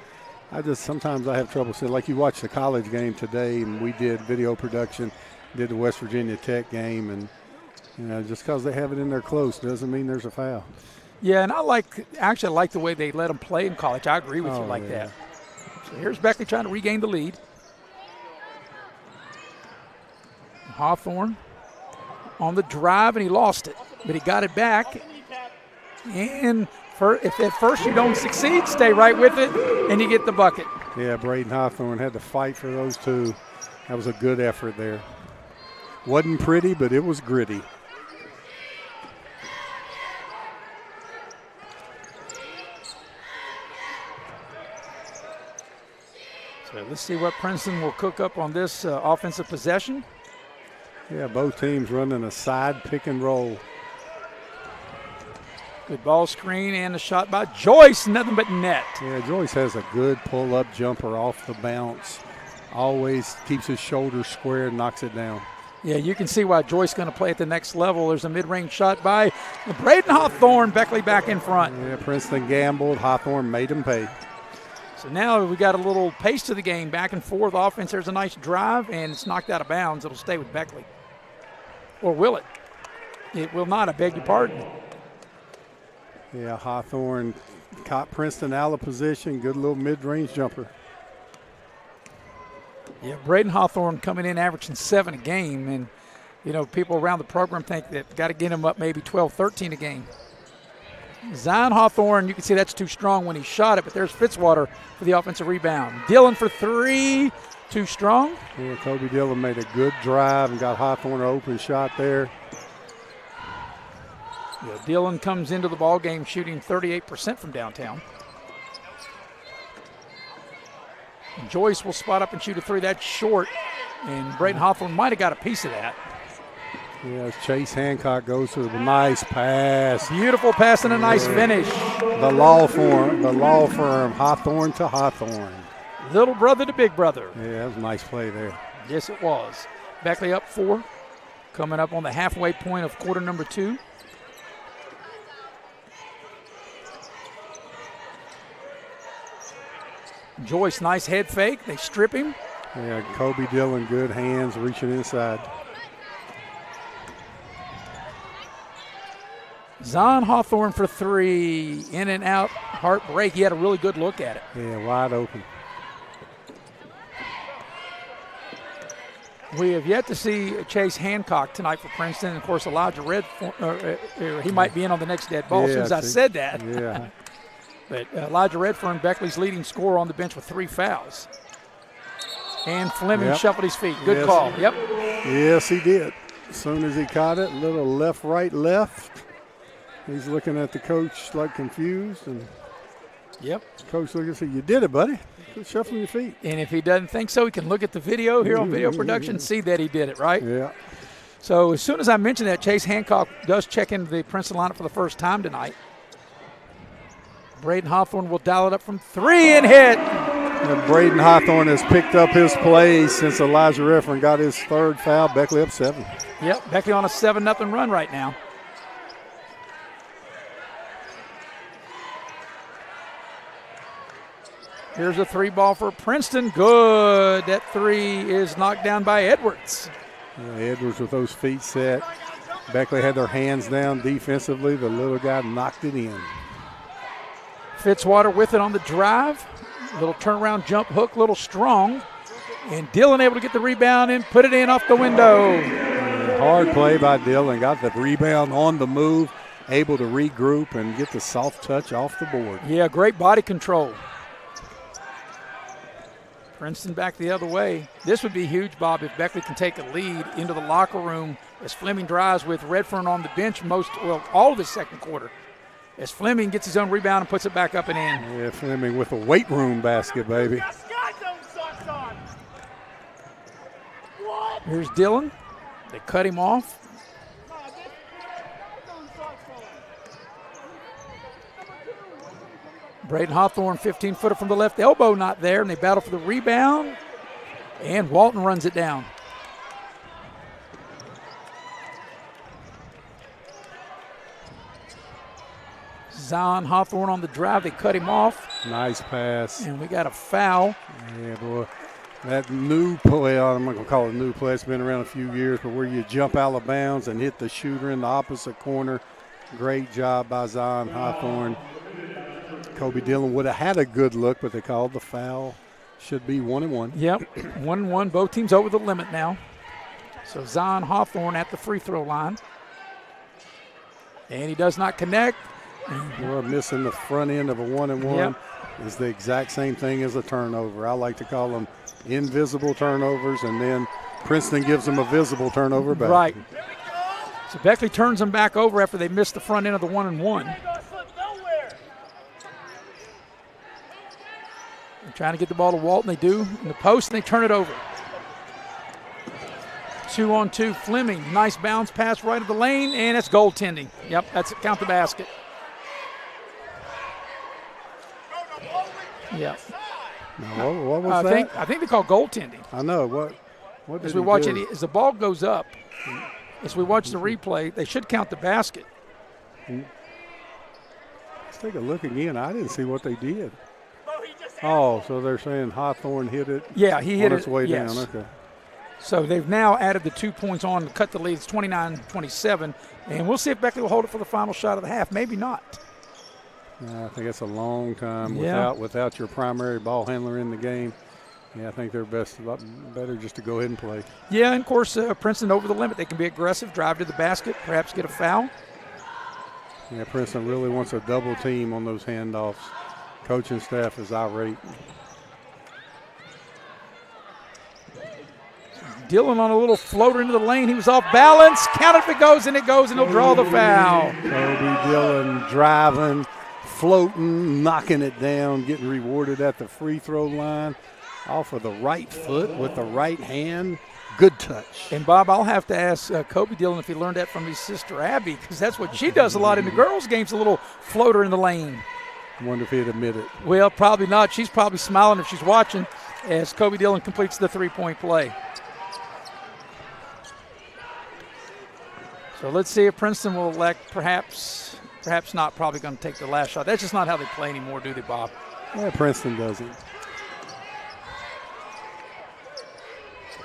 I just sometimes I have trouble seeing. Like you watch the college game today, and we did video production, did the West Virginia Tech game, and just because they have it in there close doesn't mean there's a foul. Yeah, and I like the way they let them play in college. I agree with you like that. So here's Beckley trying to regain the lead. Hawthorne on the drive, and he lost it, but he got it back. And if at first you don't succeed, stay right with it, and you get the bucket. Yeah, Braden Hawthorne had to fight for those two. That was a good effort there. Wasn't pretty, but it was gritty. So let's see what Princeton will cook up on this offensive possession. Yeah, both teams running a side pick and roll. Good ball screen and a shot by Joyce, nothing but net. Yeah, Joyce has a good pull-up jumper off the bounce. Always keeps his shoulders square and knocks it down. Yeah, you can see why Joyce is going to play at the next level. There's a mid-range shot by Braden Hawthorne. Beckley back in front. Yeah, Princeton gambled. Hawthorne made him pay. So now we got a little pace to the game, back and forth offense. There's a nice drive, and it's knocked out of bounds. It'll stay with Beckley. Or will it? It will not, I beg your pardon. Yeah, Hawthorne caught Princeton out of position. Good little mid-range jumper. Yeah, Braden Hawthorne coming in averaging 7 a game, and, people around the program think that got to get him up maybe 12, 13 a game. Zion Hawthorne, you can see that's too strong when he shot it, but there's Fitzwater for the offensive rebound. Dillon for 3, too strong. Yeah, Kobe Dillon made a good drive and got Hawthorne an open shot there. Yeah, Dillon comes into the ball game shooting 38% from downtown. Joyce will spot up and shoot a 3. That's short, and Braden Hawthorne might have got a piece of that. Yeah, Chase Hancock goes to the nice pass. Beautiful pass and a nice finish. The law firm, Hawthorne to Hawthorne. Little brother to big brother. Yeah, that was a nice play there. Yes, it was. Beckley up 4, coming up on the halfway point of quarter number 2. Joyce, nice head fake. They strip him. Yeah, Kobe Dillon, good hands, reaching inside. Zion Hawthorne for 3, in and out, heartbreak. He had a really good look at it. Yeah, wide open. We have yet to see Chase Hancock tonight for Princeton. And of course, Elijah Redfern, he might be in on the next dead ball. As soon as I said that. Yeah. But Elijah Redfern, Beckley's leading scorer on the bench with 3 fouls. And Fleming shuffled his feet. Good call. Yep. Yes, he did. As soon as he caught it, little left, right, left. He's looking at the coach like confused. And coach looking and said, "You did it, buddy. Quit shuffling your feet." And if he doesn't think so, he can look at the video here on video production and see that he did it, right? Yeah. So as soon as I mentioned that, Chase Hancock does check into the Princeton lineup for the first time tonight. Braden Hawthorne will dial it up from 3 and hit. And Braden Hawthorne has picked up his play since Elijah Redfern got his third foul. Beckley up 7. Yep, Beckley on a 7-0 run right now. Here's a 3 ball for Princeton. Good. That 3 is knocked down by Edwards. Yeah, Edwards with those feet set. Beckley had their hands down defensively. The little guy knocked it in. Fitzwater with it on the drive. Little turnaround jump hook, little strong. And Dillon able to get the rebound and put it in off the window. And hard play by Dillon. Got the rebound on the move. Able to regroup and get the soft touch off the board. Yeah, great body control. Princeton back the other way. This would be huge, Bob, if Beckley can take a lead into the locker room as Fleming drives with Redfern on the bench all of the second quarter. As Fleming gets his own rebound and puts it back up and in. Yeah, Fleming with a weight room basket, baby. Here's Dillon. They cut him off. Braden Hawthorne, 15-footer from the left elbow, not there, and they battle for the rebound. And Walton runs it down. Zion Hawthorne on the drive. They cut him off. Nice pass. And we got a foul. Yeah, boy. That new play, I'm not going to call it a new play. It's been around a few years, but where you jump out of bounds and hit the shooter in the opposite corner. Great job by Zion Hawthorne. Kobe Dillon would have had a good look, but they called the foul. Should be 1-1. Yep, 1-1. Both teams over the limit now. So Zion Hawthorne at the free throw line. And he does not connect. Well, missing the front end of a 1-and-1 Yep. is the exact same thing as a turnover. I like to call them invisible turnovers, and then Princeton gives them a visible turnover back. Right. So Beckley turns them back over after they missed the front end of the 1-and-1. They're trying to get the ball to Walton. They do in the post, and they turn it over. 2-on-2, Fleming. Nice bounce pass right of the lane, and it's goaltending. Yep, that's it. Count the basket. Yeah. Now, what was that? I think they call goaltending. I know. What did as we watch it, as the ball goes up, as we watch the replay, they should count the basket. Let's take a look again. I didn't see what they did. Oh, so they're saying Hawthorne hit it? Yeah, he hit on its way yes. down. Okay. So they've now added the 2 points on to cut the lead. It's 29-27, and we'll see if Beckley will hold it for the final shot of the half. Maybe not. I think that's a long time Yeah. without your primary ball handler in the game. Yeah, I think they're a lot better just to go ahead and play. Yeah, and of course, Princeton over the limit. They can be aggressive, drive to the basket, perhaps get a foul. Yeah, Princeton really wants a double team on those handoffs. Coaching staff is irate. Dillon on a little floater into the lane. He was off balance. Count it if it goes, and he'll draw the foul. Kobe Dillon driving, floating, knocking it down, getting rewarded at the free throw line. Off of the right foot with the right hand. Good touch. And, Bob, I'll have to ask Kobe Dillon if he learned that from his sister Abby, because that's what she does a lot in the girls' games, a little floater in the lane. Wonder if he'd admit it. Well, probably not. She's probably smiling if she's watching as Kobe Dillon completes the three-point play. So let's see if Princeton will elect perhaps not, probably going to take the last shot. That's just not how they play anymore, do they, Bob? Yeah, Princeton doesn't.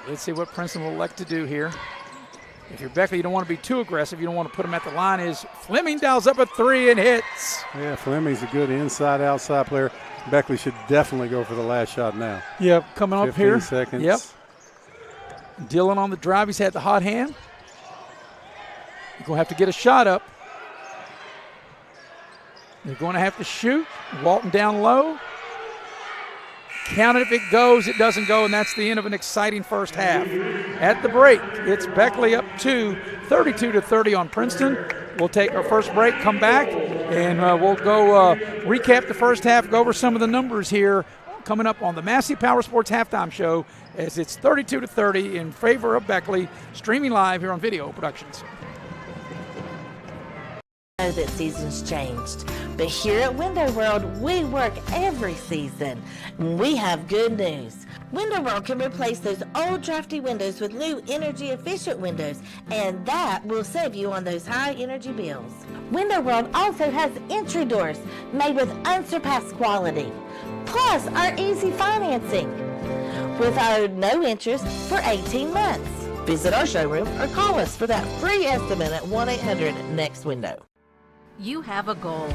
Let's see what Princeton will elect to do here. If you're Beckley, you don't want to be too aggressive. You don't want to put him at the line. Is Fleming dials up a 3 and hits. Yeah, Fleming's a good inside-outside player. Beckley should definitely go for the last shot now. Yep, coming up here. 15 seconds. Yep. Dillon on the drive. He's had the hot hand. You're going to have to get a shot up. They're going to have to shoot. Walton down low. Count it if it goes, it doesn't go, and that's the end of an exciting first half. At the break, it's Beckley up 32-30 on Princeton. We'll take our first break, come back, and we'll go recap the first half, go over some of the numbers here coming up on the Massey Power Sports Halftime Show as it's 32-30 in favor of Beckley, streaming live here on Video Productions. I know that seasons changed, but here at Window World, we work every season. We have good news. Window World can replace those old drafty windows with new energy-efficient windows, and that will save you on those high energy bills. Window World also has entry doors made with unsurpassed quality, plus our easy financing with our no interest for 18 months. Visit our showroom or call us for that free estimate at 1-800-NEXT-WINDOW. You have a goal.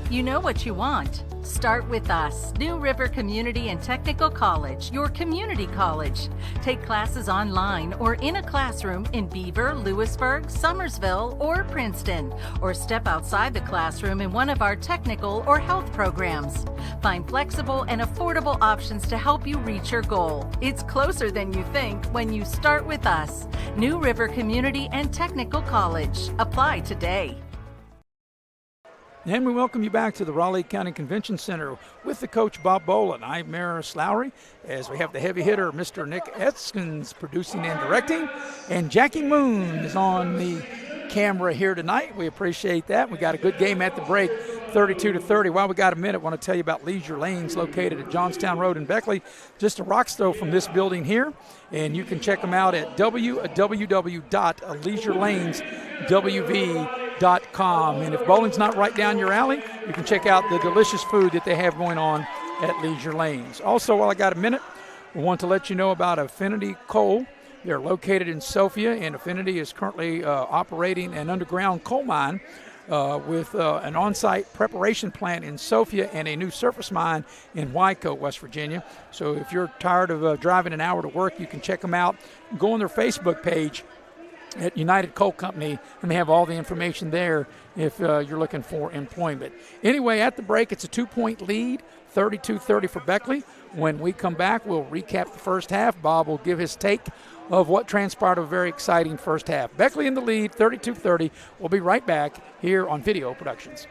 You know what you want. Start with us. New River Community and Technical College, your community college. Take classes online or in a classroom in Beaver, Lewisburg, Summersville, or Princeton, or step outside the classroom in one of our technical or health programs. Find flexible and affordable options to help you reach your goal. It's closer than you think when you start with us. New River Community and Technical College. Apply today. And we welcome you back to the Raleigh County Convention Center with the coach Bob Boland. I'm Mayor Slowry, as we have the heavy hitter, Mr. Nick Etzkins, producing and directing. And Jackie Moon is on the camera here tonight. We appreciate that. We got a good game at the break, 32-30. While we got a minute, I want to tell you about Leisure Lanes, located at Johnstown Road in Beckley, just a rock's throw from this building here. And you can check them out at www.leisurelaneswv.com. And if bowling's not right down your alley, you can check out the delicious food that they have going on at Leisure Lanes. Also, while I got a minute, we want to let you know about Affinity Coal. They're located in Sophia, and Affinity is currently operating an underground coal mine with an on-site preparation plant in Sophia and a new surface mine in Wycote, West Virginia. So if you're tired of driving an hour to work, you can check them out. Go on their Facebook page at United Coal Company, and they have all the information there if you're looking for employment. Anyway, at the break, it's a 2-point lead, 32-30 for Beckley. When we come back, we'll recap the first half. Bob will give his take of what transpired, a very exciting first half. Beckley in the lead, 32-30. We'll be right back here on Video Productions.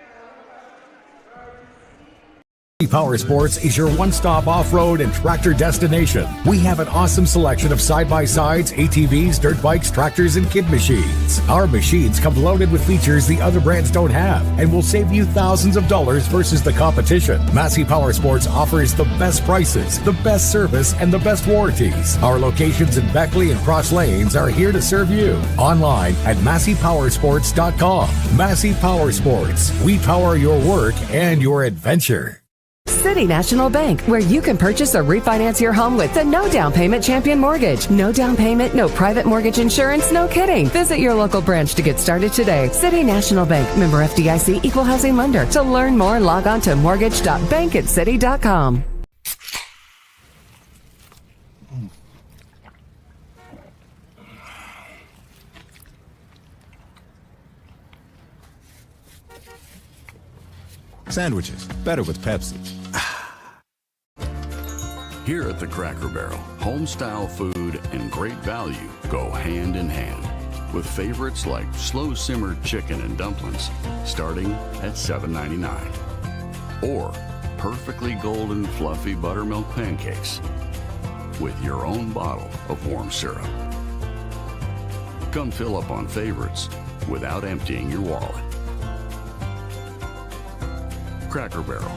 Power Sports is your one-stop off-road and tractor destination. We have an awesome selection of side-by-sides, ATVs, dirt bikes, tractors, and kid machines. Our machines come loaded with features the other brands don't have and will save you thousands of dollars versus the competition. Massey Power Sports offers the best prices, the best service, and the best warranties. Our locations in Beckley and Cross Lanes are here to serve you. Online at MasseyPowersports.com. Massey Power Sports. We power your work and your adventure. City National Bank, where you can purchase or refinance your home with the no down payment champion mortgage. No down payment, no private mortgage insurance, no kidding. Visit your local branch to get started today. City National Bank, member FDIC, equal housing lender. To learn more, log on to mortgage.bankatcity.com. Sandwiches, better with Pepsi. Here at the Cracker Barrel, home-style food and great value go hand in hand, with favorites like slow-simmered chicken and dumplings starting at $7.99, or perfectly golden fluffy buttermilk pancakes with your own bottle of warm syrup. Come fill up on favorites without emptying your wallet. Cracker Barrel.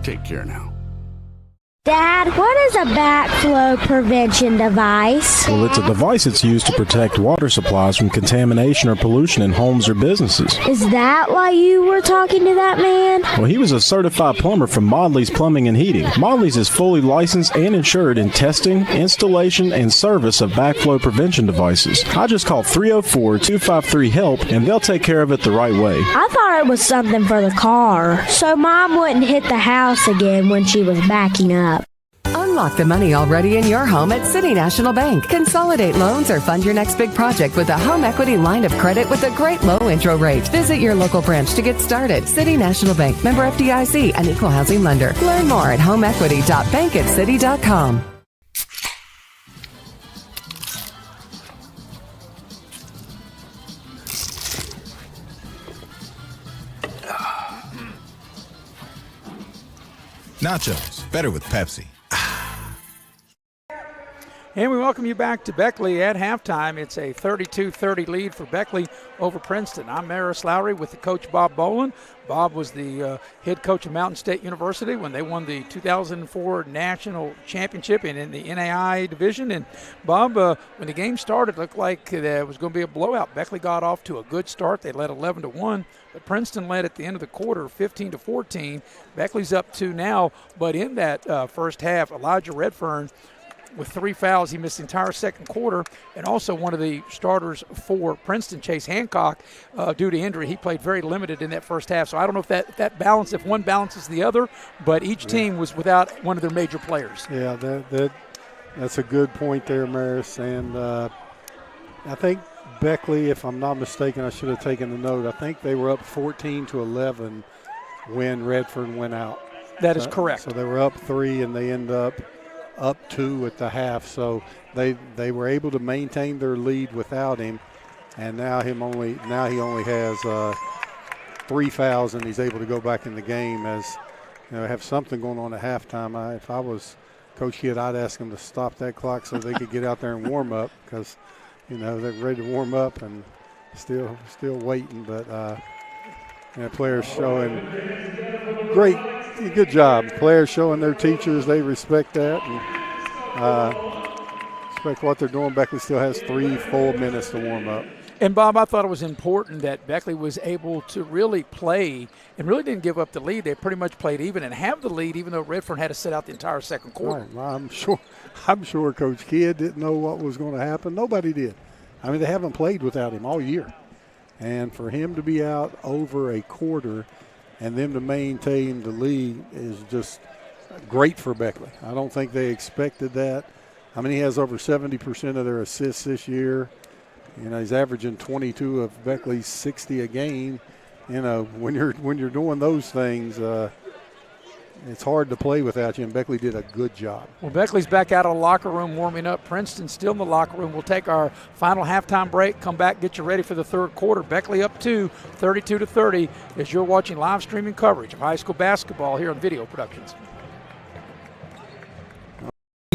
Take care now. Dad, what is a backflow prevention device? Well, it's a device that's used to protect water supplies from contamination or pollution in homes or businesses. Is that why you were talking to that man? Well, he was a certified plumber from Modley's Plumbing and Heating. Modley's is fully licensed and insured in testing, installation, and service of backflow prevention devices. I just call 304-253-HELP, and they'll take care of it the right way. I thought it was something for the car, so Mom wouldn't hit the house again when she was backing up. Unlock the money already in your home at City National Bank. Consolidate loans or fund your next big project with a home equity line of credit with a great low intro rate. Visit your local branch to get started. City National Bank, member FDIC, an equal housing lender. Learn more at homeequity.bankatcity.com. Nachos, better with Pepsi. And we welcome you back to Beckley at halftime. It's a 32-30 lead for Beckley over Princeton. I'm Maris Lowry with the coach Bob Boland. Bob was the head coach of Mountain State University when they won the 2004 national championship in the NAI division. And Bob, when the game started, it looked like it was going to be a blowout. Beckley got off to a good start. They led 11-1, but Princeton led at the end of the quarter 15-14. Beckley's up 2 now, but in that first half, Elijah Redfern, with 3 fouls, he missed the entire second quarter, and also one of the starters for Princeton, Chase Hancock, due to injury. He played very limited in that first half. So I don't know if that balance, if one balances the other, but each team was without one of their major players. Yeah, that's a good point there, Maris. And I think Beckley, if I'm not mistaken, I should have taken a note. I think they were up 14-11 when Redfern went out. That is correct. So they were up 3, and they end up 2 at the half. So they were able to maintain their lead without him, and now he only has 3 fouls, and he's able to go back in the game. As you know, have something going on at halftime. If I was Coach Kidd, I'd ask him to stop that clock so they could get out there and warm up, because they're ready to warm up and still waiting. But players showing great. Good job. Players showing their teachers they respect that and respect what they're doing. Beckley still has 3 full minutes to warm up. And, Bob, I thought it was important that Beckley was able to really play and really didn't give up the lead. They pretty much played even and have the lead, even though Redfern had to sit out the entire second quarter. Right. I'm sure Coach Kidd didn't know what was going to happen. Nobody did. I mean, they haven't played without him all year. And for him to be out over a quarter and them to maintain the lead is just great for Beckley. I don't think they expected that. I mean, he has over 70% of their assists this year. He's averaging 22 of Beckley's 60 a game. When you're doing those things, it's hard to play without you, and Beckley did a good job. Well, Beckley's back out of the locker room warming up. Princeton's still in the locker room. We'll take our final halftime break, come back, get you ready for the third quarter. Beckley up 2, 32-30, as you're watching live streaming coverage of high school basketball here on Video Productions.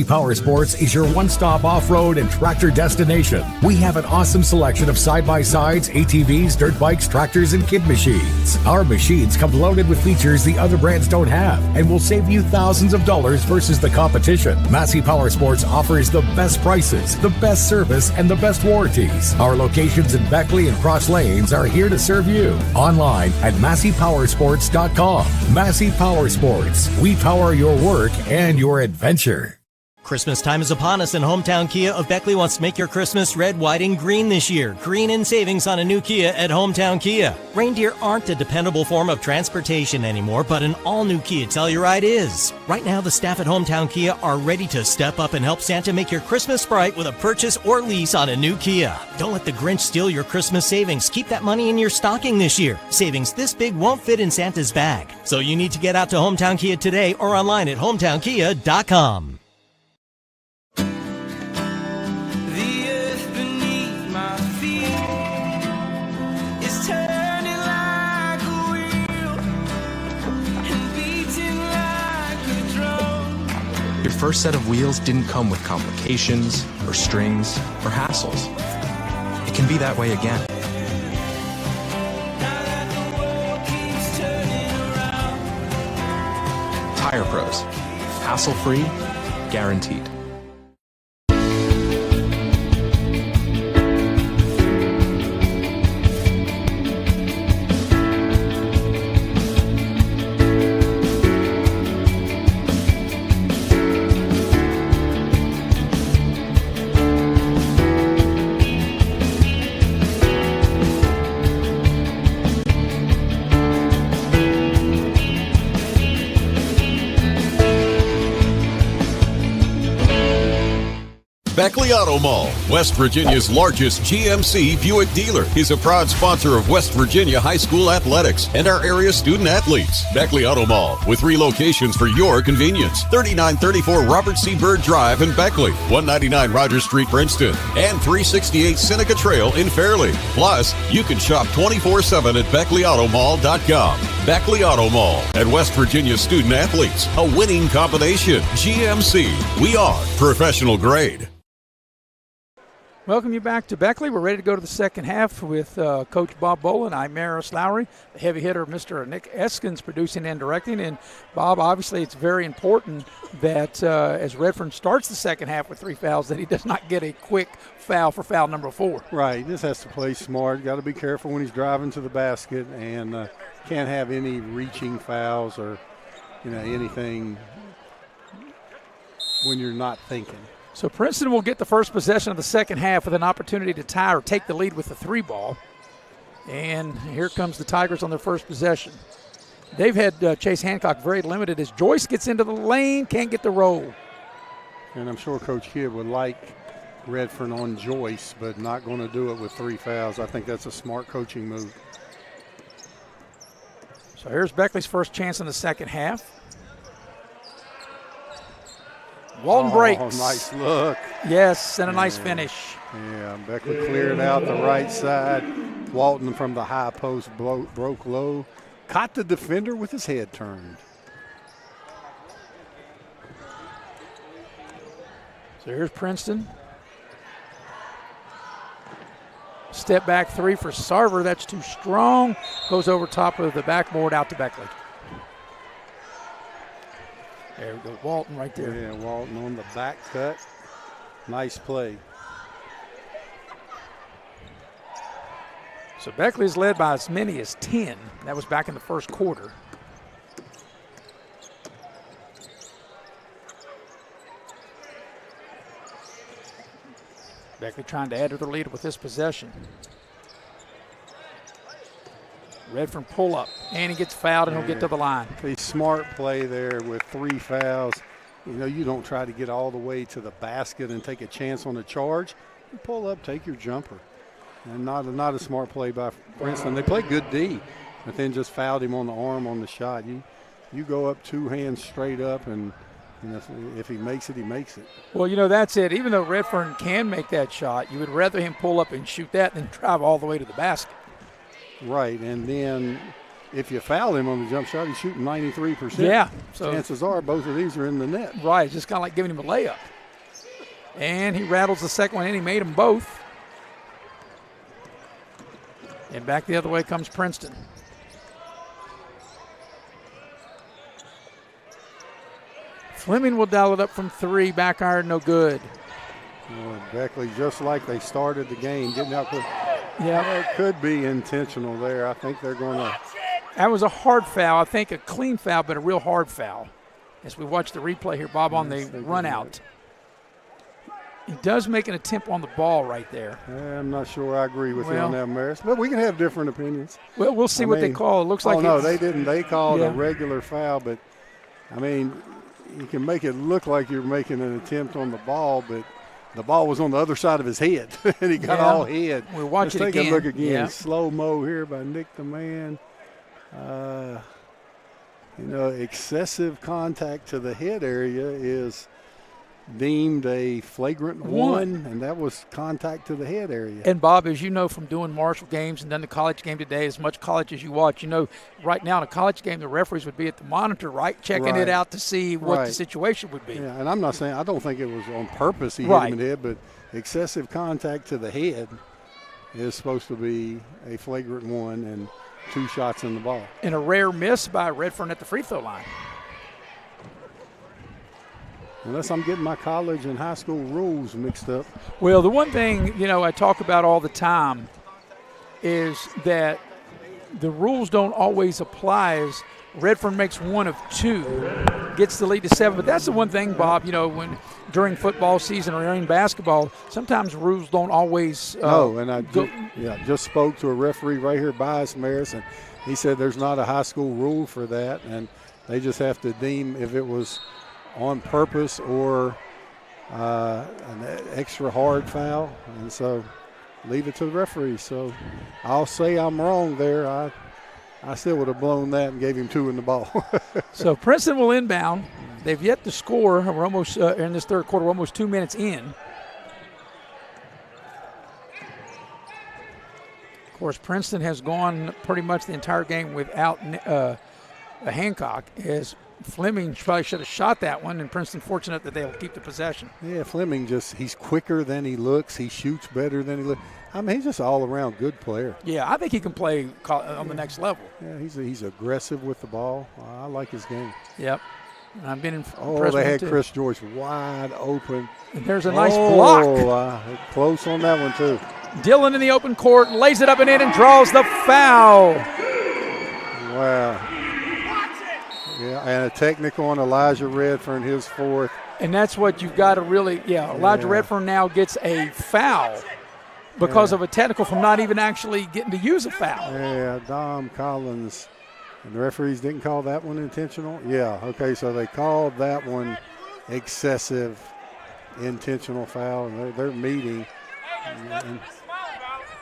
Power Sports is your one-stop off-road and tractor destination. We have an awesome selection of side-by-sides, ATVs, dirt bikes, tractors, and kid machines. Our machines come loaded with features the other brands don't have and will save you thousands of dollars versus the competition. Massey Power Sports offers the best prices, the best service, and the best warranties. Our locations in Beckley and Cross Lanes are here to serve you. Online at MasseyPowersports.com. Massey Power Sports. We power your work and your adventure. Christmas time is upon us, and Hometown Kia of Beckley wants to make your Christmas red, white, and green this year. Green in savings on a new Kia at Hometown Kia. Reindeer aren't a dependable form of transportation anymore, but an all-new Kia Telluride is. Right now, the staff at Hometown Kia are ready to step up and help Santa make your Christmas bright with a purchase or lease on a new Kia. Don't let the Grinch steal your Christmas savings. Keep that money in your stocking this year. Savings this big won't fit in Santa's bag. So you need to get out to Hometown Kia today or online at hometownkia.com. Your first set of wheels didn't come with complications, or strings, or hassles. It can be that way again. Tire Pros. Hassle-free, guaranteed. Beckley Auto Mall, West Virginia's largest GMC Buick dealer, is a proud sponsor of West Virginia high school athletics and our area student athletes. Beckley Auto Mall, with 3 locations for your convenience: 3934 Robert C. Byrd Drive in Beckley, 199 Rogers Street, Princeton, and 368 Seneca Trail in Fairleigh. Plus, you can shop 24/7 at BeckleyAutomall.com. Beckley Auto Mall at West Virginia student athletes, a winning combination. GMC, we are professional grade. Welcome you back to Beckley. We're ready to go to the second half with Coach Bob Boland. I'm Maris Lowry, the heavy hitter, Mr. Nick Eskins, producing and directing. And, Bob, obviously it's very important that as Redfern starts the second half with 3 fouls, that he does not get a quick foul for foul number 4. Right. He just has to play smart. Got to be careful when he's driving to the basket, and can't have any reaching fouls or, anything when you're not thinking. So Princeton will get the first possession of the second half with an opportunity to tie or take the lead with the 3 ball. And here comes the Tigers on their first possession. They've had Chase Hancock very limited as Joyce gets into the lane, can't get the roll. And I'm sure Coach Kidd would like Redfern on Joyce, but not going to do it with 3 fouls. I think that's a smart coaching move. So here's Beckley's first chance in the second half. Walton breaks. Nice look. Yes, and a nice finish. Yeah, Beckley cleared out the right side. Walton from the high post broke low. Caught the defender with his head turned. So here's Princeton. Step back 3 for Sarver. That's too strong. Goes over top of the backboard out to Beckley. There we go, Walton right there. Yeah, Walton on the back cut. Nice play. So Beckley's led by as many as 10. That was back in the first quarter. Beckley trying to add to their lead with this possession. Redfern pull up, and he gets fouled, and he'll get to the line. A smart play there with 3 fouls. You don't try to get all the way to the basket and take a chance on a charge. You pull up, take your jumper. And not a smart play by Princeton. They played good D, but then just fouled him on the arm on the shot. You go up 2 hands straight up, and if he makes it, he makes it. Well, that's it. Even though Redfern can make that shot, you would rather him pull up and shoot that than drive all the way to the basket. Right, and then if you foul him on the jump shot, he's shooting 93%. Yeah. So chances are both of these are in the net. Right, it's just kind of like giving him a layup. And he rattles the second one in. He made them both. And back the other way comes Princeton. Fleming will dial it up from 3. Back iron, no good. Beckley, just like they started the game, getting out quick. Yeah, it could be intentional there. I think they're going to. That was a hard foul. I think a clean foul, but a real hard foul. As we watch the replay here, Bob, on the run out. He does make an attempt on the ball right there. I'm not sure I agree with you on that, Maris, but we can have different opinions. Well, we'll see what they call. It looks like no, they didn't. They called a regular foul, but, you can make it look like you're making an attempt on the ball, but the ball was on the other side of his head, and he got all head. We're watching Let's again. Take a look again. Yeah. Slow-mo here by Nick the Man. Excessive contact to the head area is deemed a flagrant one, and that was contact to the head area. And, Bob, as you know from doing Marshall games and then the college game today, as much college as you watch, right now in a college game, the referees would be at the monitor, right, checking it out to see what the situation would be. Yeah, and I'm not saying – I don't think it was on purpose he hit him in the head, but excessive contact to the head is supposed to be a flagrant one and 2 shots in the ball. And a rare miss by Redfern at the free throw line. Unless I'm getting my college and high school rules mixed up. Well, the one thing, I talk about all the time is that the rules don't always apply as Redfern makes 1 of 2, gets the lead to 7. But that's the one thing, Bob, when during football season or during basketball, sometimes rules don't always and I just spoke to a referee right here by us, Maris, and he said there's not a high school rule for that, and they just have to deem if it was – on purpose or an extra hard foul, and so leave it to the referee. So I'll say I'm wrong there. I still would have blown that and gave him 2 in the ball. So Princeton will inbound. They've yet to score. We're almost in this third quarter. We're almost 2 minutes in. Of course, Princeton has gone pretty much the entire game without Hancock, as Fleming probably should have shot that one, and Princeton fortunate that they'll keep the possession. Yeah, Fleming he's quicker than he looks. He shoots better than he looks. I mean, he's just an all-around good player. Yeah, I think he can play on the next level. Yeah, he's aggressive with the ball. I like his game. Yep. And I've been impressed. Oh, they had Chris Joyce wide open. And there's a nice block. Close on that one, too. Dillon in the open court, lays it up and in and draws the foul. Wow. Yeah, and a technical on Elijah Redfern, his fourth. And that's what you've got to really, Elijah Redfern now gets a foul because of a technical from not even actually getting to use a foul. Yeah, Dom Collins. And the referees didn't call that one intentional? Yeah, okay, so they called that one excessive intentional foul, and they're meeting.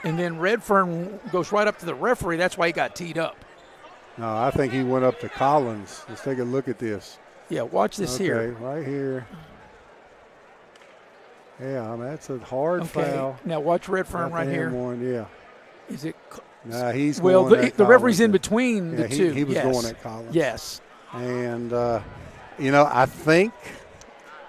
And then Redfern goes right up to the referee. That's why he got teed up. No, I think he went up to Collins. Let's take a look at this. Yeah, watch this here. Okay, right here. Yeah, I mean, that's a hard foul. Now watch Redfern right here. One, yeah. Is it? Nah, he's well, going at the referee's in between the two. He was going at Collins. Yes. And, I think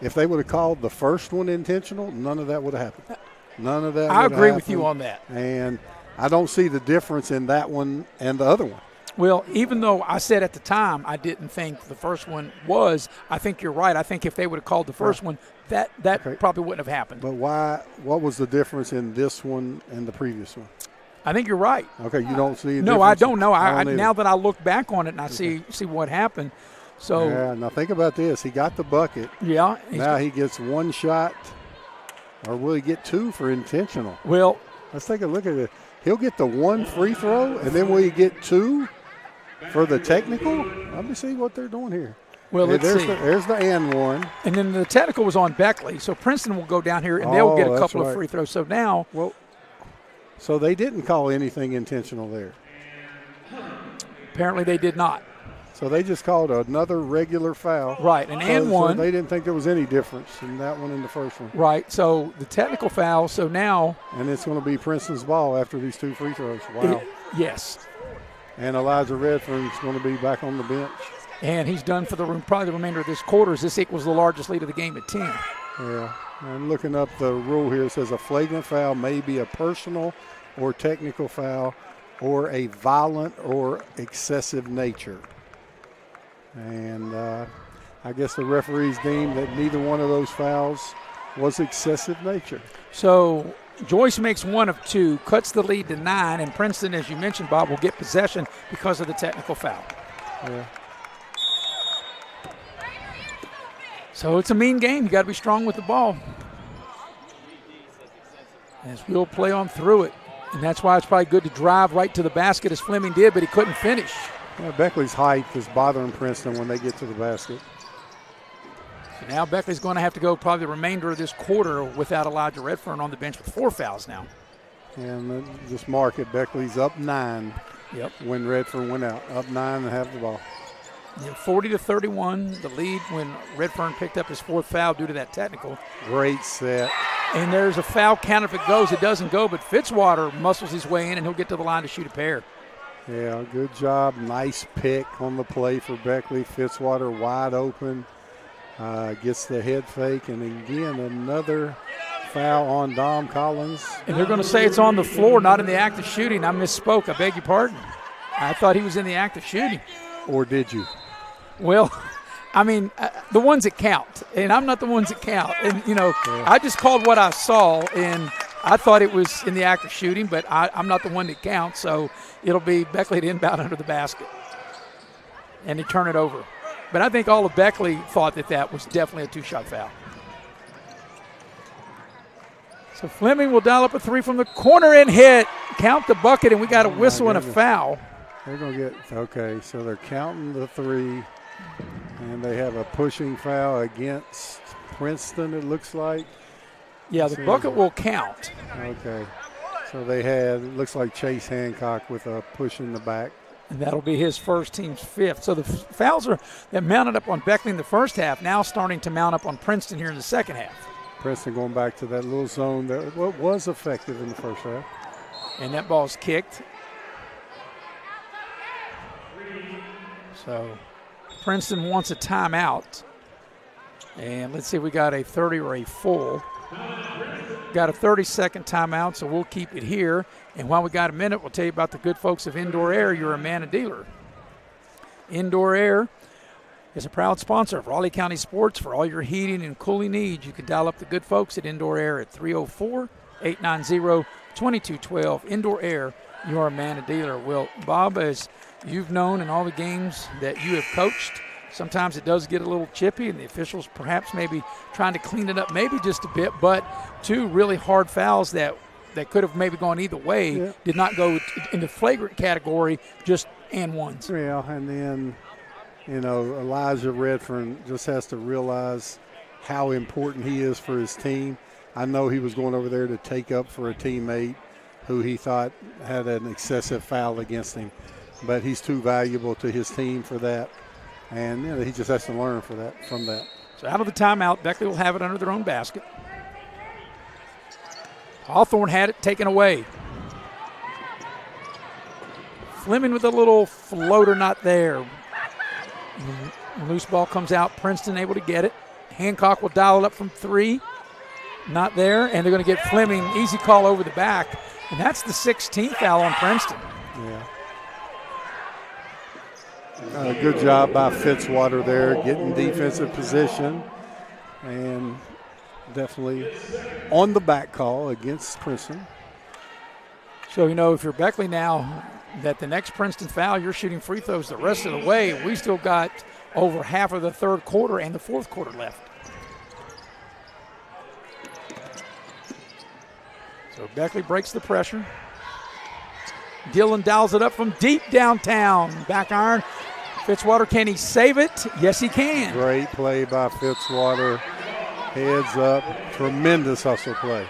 if they would have called the first one intentional, none of that would have happened. None of that. I agree with you on that. And I don't see the difference in that one and the other one. Well, even though I said at the time I didn't think the first one was, I think you're right. I think if they would have called the first one, that probably wouldn't have happened. But why? What was the difference in this one and the previous one? I think you're right. Okay, you don't see a No, difference? I don't know. Now that I look back on it and I see what happened. So yeah, now think about this. He got the bucket. Yeah. Now he gets one shot, or will he get two for intentional? Well, let's take a look at it. He'll get the one free throw, and then will he get two for the technical? Let me see what they're doing here. Well, let's see. There's the and one. And then the technical was on Beckley. So Princeton will go down here, and they'll get a couple of free throws. So now. Well, so they didn't call anything intentional there. Apparently they did not. So they just called another regular foul. Right, and one. So they didn't think there was any difference in that one and the first one. Right, so the technical foul, so now. And it's going to be Princeton's ball after these two free throws. Wow. Yes. And Elijah Redfern's going to be back on the bench. And he's done for probably the remainder of this quarter, as this equals the largest lead of the game at 10. Yeah, I'm looking up the rule here. It says a flagrant foul may be a personal or technical foul or a violent or excessive nature. And I guess the referees deemed that neither one of those fouls was excessive nature. So Joyce makes one of two, cuts the lead to 9, and Princeton, as you mentioned, Bob, will get possession because of the technical foul. Yeah. So it's a mean game. You got to be strong with the ball. As we'll play on through it. And that's why it's probably good to drive right to the basket as Fleming did, but he couldn't finish. Yeah, Beckley's height is bothering Princeton when they get to the basket. So now Beckley's going to have to go probably the remainder of this quarter without Elijah Redfern on the bench with 4 fouls now. And just mark it. Beckley's up 9. Yep. When Redfern went out. Up 9 and have the ball. 40-31, the lead when Redfern picked up his 4th foul due to that technical. Great set. And there's a foul count if it goes. It doesn't go, but Fitzwater muscles his way in, and he'll get to the line to shoot a pair. Yeah, good job. Nice pick on the play for Beckley. Fitzwater wide open. Gets the head fake, and again, another foul on Dom Collins. And they're going to say it's on the floor, not in the act of shooting. I misspoke. I beg your pardon. I thought he was in the act of shooting. Or did you? Well, I mean, the ones that count, and I'm not the ones that count. And, I just called what I saw, and I thought it was in the act of shooting, but I'm not the one that counts, so it'll be Beckley to inbound under the basket. And they turn it over. But I think all of Beckley thought that was definitely a 2-shot foul. So Fleming will dial up a 3 from the corner and hit. Count the bucket, and we got a whistle and a foul. They're going to get, okay, so they're counting the 3, and they have a pushing foul against Princeton, it looks like. Yeah, the bucket will count. Okay. So they had, it looks like Chase Hancock with a push in the back. And that'll be his first, team's 5th. So the fouls that mounted up on Beckley in the first half, now starting to mount up on Princeton here in the second half. Princeton going back to that little zone that was effective in the first half. And that ball's kicked. So Princeton wants a timeout. And let's see if we got a 30 or a full. Got a 30-second timeout, so we'll keep it here. And while we got a minute, we'll tell you about the good folks of Indoor Air. You're a man and dealer. Indoor Air is a proud sponsor of Raleigh County Sports. For all your heating and cooling needs, you can dial up the good folks at Indoor Air at 304-890-2212. Indoor Air, you are a man and dealer. Well, Bob, as you've known in all the games that you have coached, sometimes it does get a little chippy, and the officials perhaps maybe trying to clean it up maybe just a bit, but two really hard fouls that could have maybe gone either way did not go in the flagrant category, just and ones. Yeah, and then, Elijah Redfern just has to realize how important he is for his team. I know he was going over there to take up for a teammate who he thought had an excessive foul against him, but he's too valuable to his team for that. And he just has to learn from that. So out of the timeout, Beckley will have it under their own basket. Hawthorne had it taken away. Fleming with a little floater, not there. Loose ball comes out. Princeton able to get it. Hancock will dial it up from 3. Not there, and they're going to get Fleming. Easy call over the back. And that's the 16th foul on Princeton. Yeah. Good job by Fitzwater there, getting defensive position, and definitely on the back call against Princeton. So, if you're Beckley now, that the next Princeton foul, you're shooting free throws the rest of the way. We still got over half of the third quarter and the fourth quarter left. So Beckley breaks the pressure. Dillon dials it up from deep downtown. Back iron. Fitzwater, can he save it? Yes, he can. Great play by Fitzwater. Heads up. Tremendous hustle play.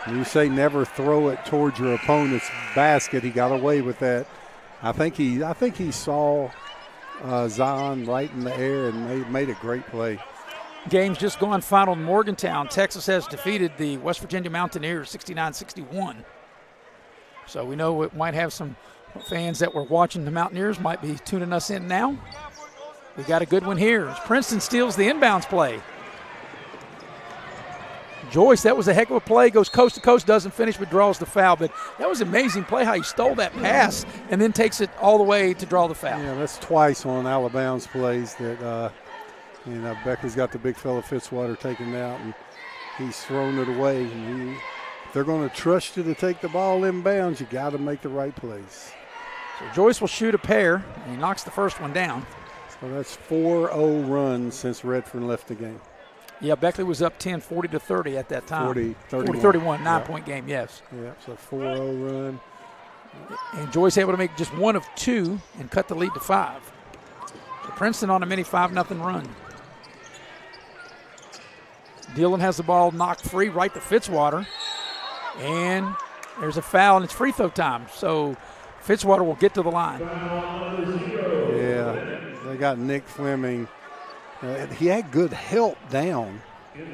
You say never throw it towards your opponent's basket. He got away with that. I think he saw Zion right in the air and made a great play. Game's just gone final in Morgantown. Texas has defeated the West Virginia Mountaineers 69-61. So we know it might have some fans that were watching the Mountaineers might be tuning us in now. We got a good one here. Princeton steals the inbounds play. Joyce, that was a heck of a play. Goes coast to coast, doesn't finish, but draws the foul. But that was an amazing play how he stole that pass and then takes it all the way to draw the foul. Yeah, that's twice on Alabama's plays that, Beckley's got the big fella Fitzwater taken out, and he's thrown it away. And if they're going to trust you to take the ball inbounds, you got to make the right plays. So Joyce will shoot a pair, and he knocks the first one down. So that's 4-0 runs since Redfern left the game. Yeah, Beckley was up 10, 40-30 at that time. 40-31, 9-point game, yes. Yeah, so 4-0 run. And Joyce able to make just one of 2 and cut the lead to 5. So Princeton on a mini 5-0 run. Dillon has the ball knocked free right to Fitzwater. And there's a foul, and it's free throw time. So Fitzwater will get to the line. Yeah, they got Nick Fleming. He had good help down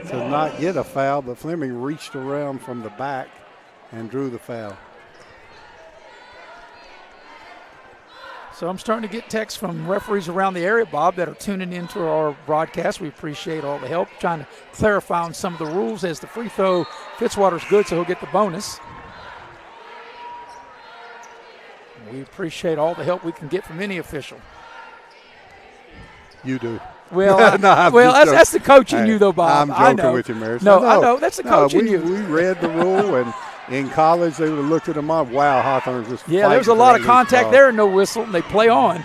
to not get a foul, but Fleming reached around from the back and drew the foul. So I'm starting to get texts from referees around the area, Bob, that are tuning into our broadcast. We appreciate all the help, trying to clarify on some of the rules. As the free throw, Fitzwater's good, so he'll get the bonus. We appreciate all the help we can get from any official. You do. Well, that's the coach in you, though, Bob. I'm joking with you, Maris. No, I know. That's the coach in you. We read the rule, and in college they would have looked at them up. Wow, Hawthorne's just there was a lot of contact there and no whistle, and they play on.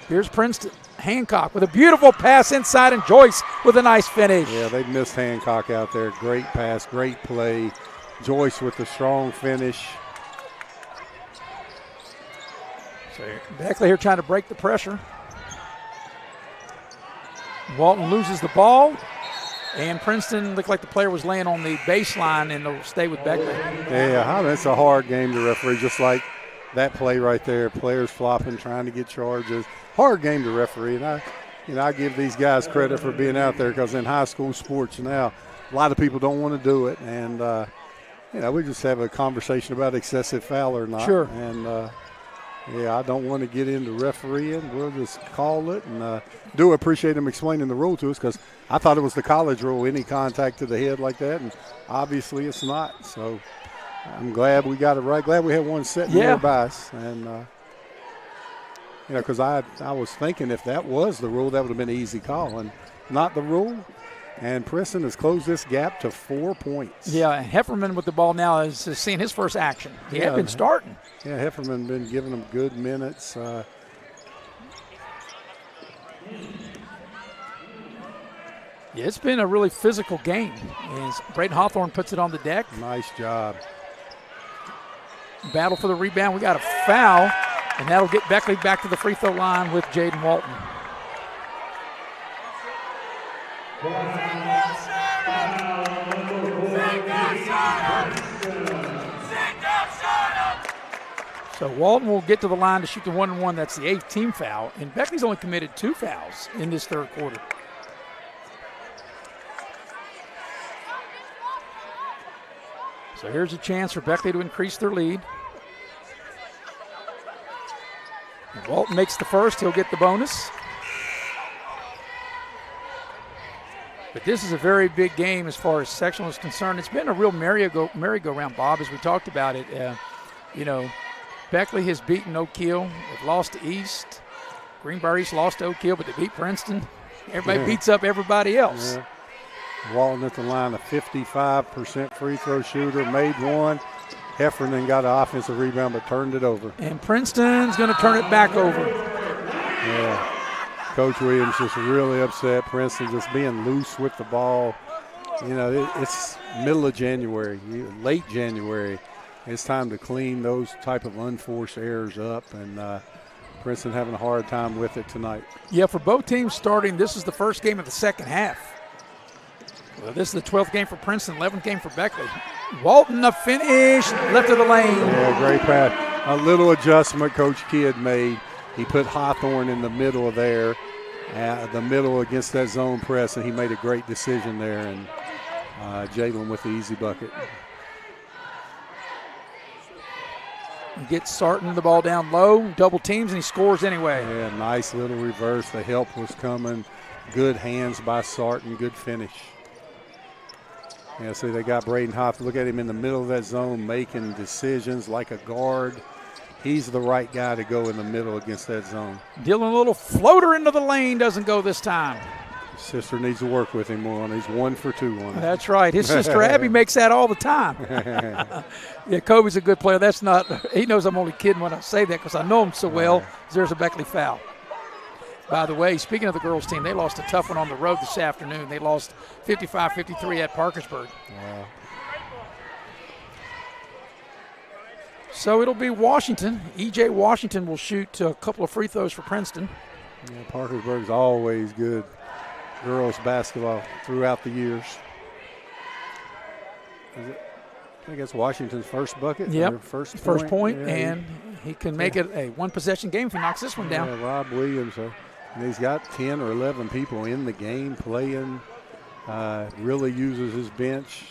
Here's Princeton. Hancock with a beautiful pass inside, and Joyce with a nice finish. Yeah, they missed Hancock out there. Great pass, great play. Joyce with the strong finish. So Beckley here trying to break the pressure. Walton loses the ball, and Princeton looked like the player was laying on the baseline, and they'll stay with Beckley. Yeah, it's a hard game to referee, just like that play right there. Players flopping, trying to get charges. Hard game to referee, and I give these guys credit for being out there, because in high school sports now, a lot of people don't want to do it, and we just have a conversation about excessive foul or not. Sure. And Yeah, I don't want to get into refereeing. We'll just call it, and do appreciate him explaining the rule to us, because I thought it was the college rule, any contact to the head like that, and obviously it's not. So I'm glad we got it right. Glad we had one sitting nearby us. And, because I was thinking if that was the rule, that would have been an easy call, and not the rule. And Princeton has closed this gap to 4 points. Yeah, Hefferman with the ball now is seeing his first action. He had been starting. Yeah, Hefferman been giving them good minutes. Yeah, it's been a really physical game. As Braden Hawthorne puts it on the deck. Nice job. Battle for the rebound. We got a foul, and that'll get Beckley back to the free throw line with Jaden Walton. So Walton will get to the line to shoot the 1-and-1. That's the 8th team foul. And Beckley's only committed 2 fouls in this third quarter. So here's a chance for Beckley to increase their lead. And Walton makes the first. He'll get the bonus. But this is a very big game as far as sectional is concerned. It's been a real merry-go-round, Bob, as we talked about it. Beckley has beaten Oak Hill. They've lost to East. Greenbrier East lost to Oak Hill, but they beat Princeton. Everybody beats up everybody else. Yeah. Walton at the line, a 55% free throw shooter, made one. Heffernan got an offensive rebound but turned it over. And Princeton's going to turn it back over. Yeah. Coach Williams just really upset. Princeton just being loose with the ball. It's middle of January, late January. It's time to clean those type of unforced errors up, and Princeton having a hard time with it tonight. Yeah, for both teams starting, this is the first game of the second half. Well, this is the 12th game for Princeton, 11th game for Beckley. Walton, the finish, left of the lane. Yeah, great pass. A little adjustment Coach Kidd made. He put Hawthorne in the middle of there, the middle against that zone press, and he made a great decision there, and Jalen with the easy bucket. Gets Sarton the ball down low, double teams, and he scores anyway. Yeah, nice little reverse. The help was coming. Good hands by Sarton. Good finish. Yeah, see, they got Braden Hawthorne. Look at him in the middle of that zone making decisions like a guard. He's the right guy to go in the middle against that zone. Dealing a little floater into the lane, doesn't go this time. His sister needs to work with him more on. He's 1 for 2 on it. That's right. His sister Abby makes that all the time. Yeah, Kobe's a good player. That's not. He knows I'm only kidding when I say that because I know him so well. There's a Beckley foul. By the way, speaking of the girls' team, they lost a tough one on the road this afternoon. They lost 55-53 at Parkersburg. Wow. So it'll be Washington. E.J. Washington will shoot a couple of free throws for Princeton. Yeah, Parkersburg's always good girls basketball throughout the years. I think that's Washington's first bucket. Yep, first point, yeah, and he can make it a one-possession game if he knocks this one down. Yeah, Rob Williams, and he's got 10 or 11 people in the game playing. Really uses his bench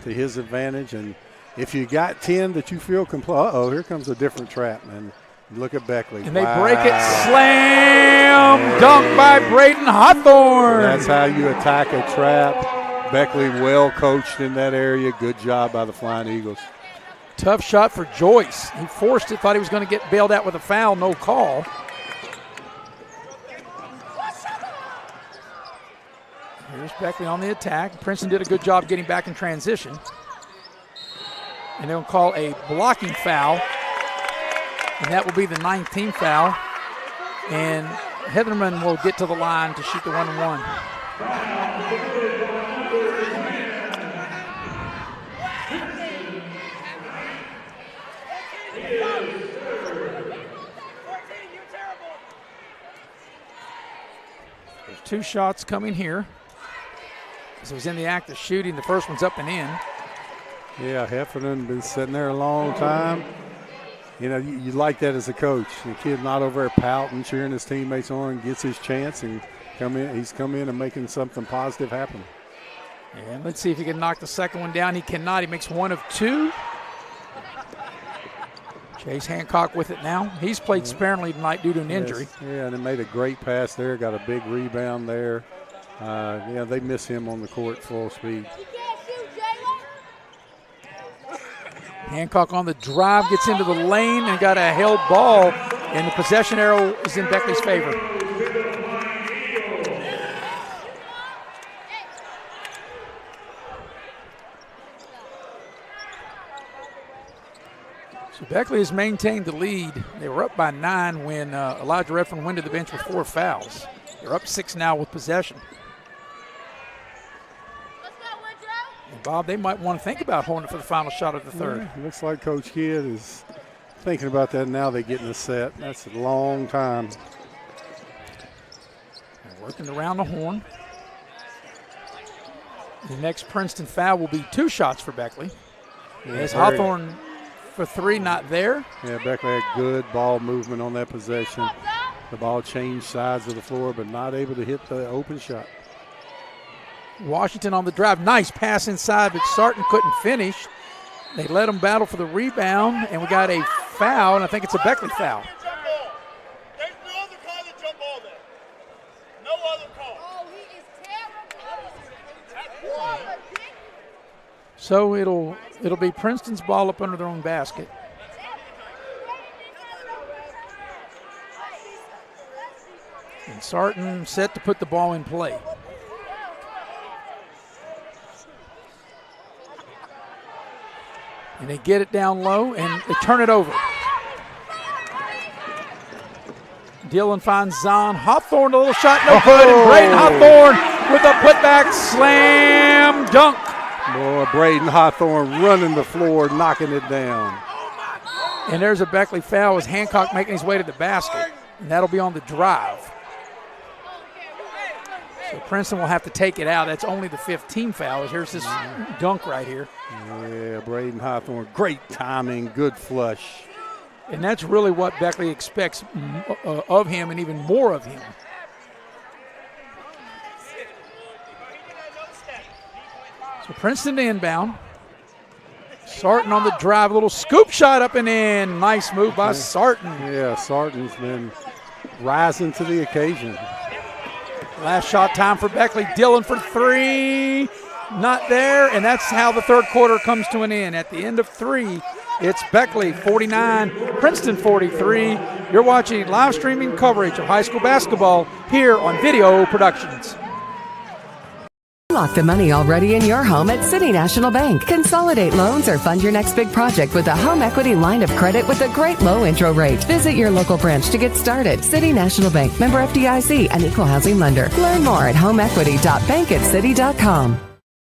to his advantage, and if you got 10 that you feel here comes a different trap, man. Look at Beckley. And they break it. Slam! Dunk by Braden Hawthorne. That's how you attack a trap. Beckley well coached in that area. Good job by the Flying Eagles. Tough shot for Joyce. He forced it, thought he was going to get bailed out with a foul. No call. Here's Beckley on the attack. Princeton did a good job getting back in transition. And they'll call a blocking foul. And that will be the 9th team foul. And Heatherman will get to the line to shoot the 1-and-1. There's 2 shots coming here. So he's in the act of shooting. The first one's up and in. Yeah, Heffernan been sitting there a long time. You know, you like that as a coach. The kid not over there pouting, cheering his teammates on, gets his chance and he's come in and making something positive happen. And let's see if he can knock the second one down. He cannot. He makes 1 of 2. Chase Hancock with it now. He's played sparingly tonight due to an injury. Yeah, and they made a great pass there. Got a big rebound there. They miss him on the court full speed. Hancock on the drive, gets into the lane and got a held ball, and the possession arrow is in Beckley's favor. So Beckley has maintained the lead. They were up by 9 when Elijah Redfern went to the bench with 4 fouls. They're up 6 now with possession. And Bob, they might want to think about holding it for the final shot of the third. Yeah, looks like Coach Kidd is thinking about that now. They get in the set. That's a long time. They're working around the horn. The next Princeton foul will be 2 shots for Beckley. As Hawthorne for 3, not there. Yeah, Beckley had good ball movement on that possession. The ball changed sides of the floor, but not able to hit the open shot. Washington on the drive. Nice pass inside, but Sarton couldn't finish. They let him battle for the rebound, and we got a foul, and I think it's a Beckley foul. There's no other call to jump ball there. No other call. Oh, he is terrible. So it'll be Princeton's ball up under their own basket. And Sarton set to put the ball in play. And they get it down low, and they turn it over. Dillon finds Zahn. Hawthorne, a little shot, no good. And Braden Hawthorne with a putback slam dunk. Boy, Braden Hawthorne running the floor, knocking it down. And there's a Beckley foul as Hancock making his way to the basket. And that'll be on the drive. So Princeton will have to take it out. That's only the 15th foul. Here's this dunk right here. Yeah, Braden Hawthorne, great timing, good flush. And that's really what Beckley expects of him, and even more of him. So Princeton to inbound. Sarton on the drive, a little scoop shot up and in. Nice move by Sarton. Yeah, Sarton's been rising to the occasion. Last shot time for Beckley. Dillon for 3. Not there, and that's how the third quarter comes to an end. At the end of 3, it's Beckley 49, Princeton 43. You're watching live streaming coverage of high school basketball here on Video Productions. Lock the money already in your home at City National Bank. Consolidate loans or fund your next big project with a home equity line of credit with a great low intro rate. Visit your local branch to get started. City National Bank, member FDIC, an equal housing lender. Learn more at homeequity.bankatcity.com.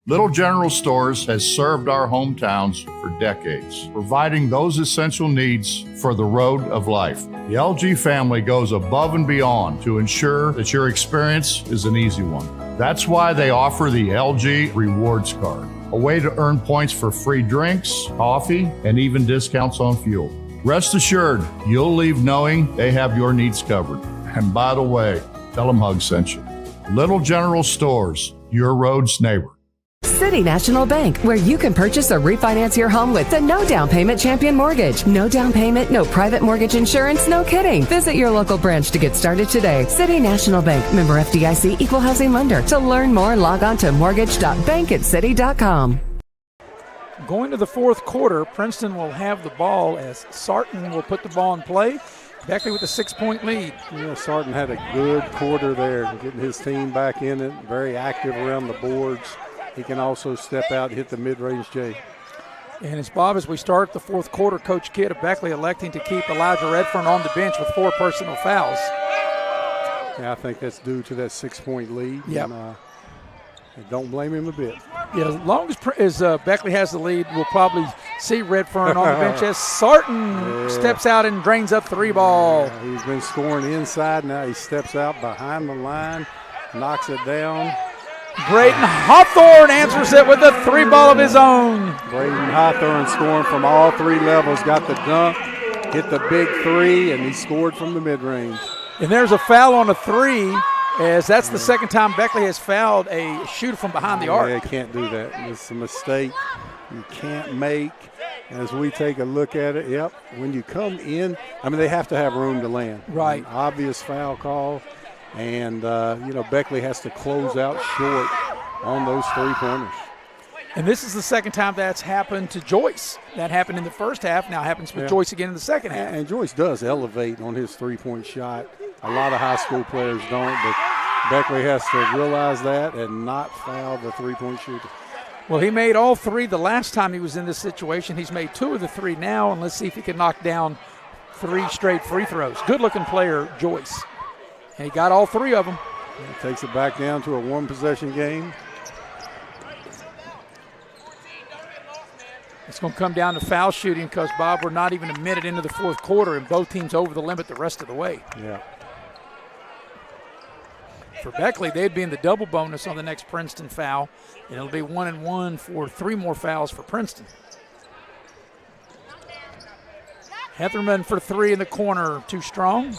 Little General Stores has served our hometowns for decades, providing those essential needs for the road of life. The LG family goes above and beyond to ensure that your experience is an easy one. That's why they offer the LG Rewards Card, a way to earn points for free drinks, coffee, and even discounts on fuel. Rest assured, you'll leave knowing they have your needs covered. And by the way, tell them Hug sent you. Little General Stores, your road's neighbor. City National Bank, where you can purchase or refinance your home with the no down payment champion mortgage. No down payment, no private mortgage insurance, no kidding. Visit your local branch to get started today. City National Bank, member FDIC, equal housing lender. To learn more, log on to mortgage.bankatcity.com. Going to the fourth quarter, Princeton will have the ball as Sarton will put the ball in play. Beckley with a 6-point lead. Yeah, Sarton had a good quarter there, getting his team back in it, very active around the boards. He can also step out and hit the mid-range J. And as Bob, as we start the fourth quarter, Coach Kidd of Beckley electing to keep Elijah Redfern on the bench with 4 personal fouls. Yeah, I think that's due to that 6-point lead. Yep. And don't blame him a bit. Yeah, as long as Beckley has the lead, we'll probably see Redfern on the bench as Sarton steps out and drains a 3 ball. Yeah, he's been scoring inside. Now he steps out behind the line, knocks it down. Braden Hawthorne answers it with a 3 ball of his own. Braden Hawthorne scoring from all 3 levels, got the dunk, hit the big 3, and he scored from the mid-range. And there's a foul on a 3, as that's the second time Beckley has fouled a shooter from behind the arc. Yeah, can't do that. It's a mistake you can't make. As we take a look at it, yep, when you come in, I mean, they have to have room to land. Right. An obvious foul call, and, Beckley has to close out short on those three-pointers. And this is the second time that's happened to Joyce. That happened in the first half, now happens with Joyce again in the second half. And Joyce does elevate on his three-point shot. A lot of high school players don't, but Beckley has to realize that and not foul the three-point shooter. Well, he made all three the last time he was in this situation. He's made 2 of the 3 now, and let's see if he can knock down 3 straight free throws. Good-looking player, Joyce. And he got all 3 of them. He takes it back down to a one-possession game. It's going to come down to foul shooting because, Bob, we're not even a minute into the fourth quarter, and both teams over the limit the rest of the way. Yeah. For Beckley, they'd be in the double bonus on the next Princeton foul, and it'll be 1-1 for 3 more fouls for Princeton. Hetherman for 3 in the corner, too strong.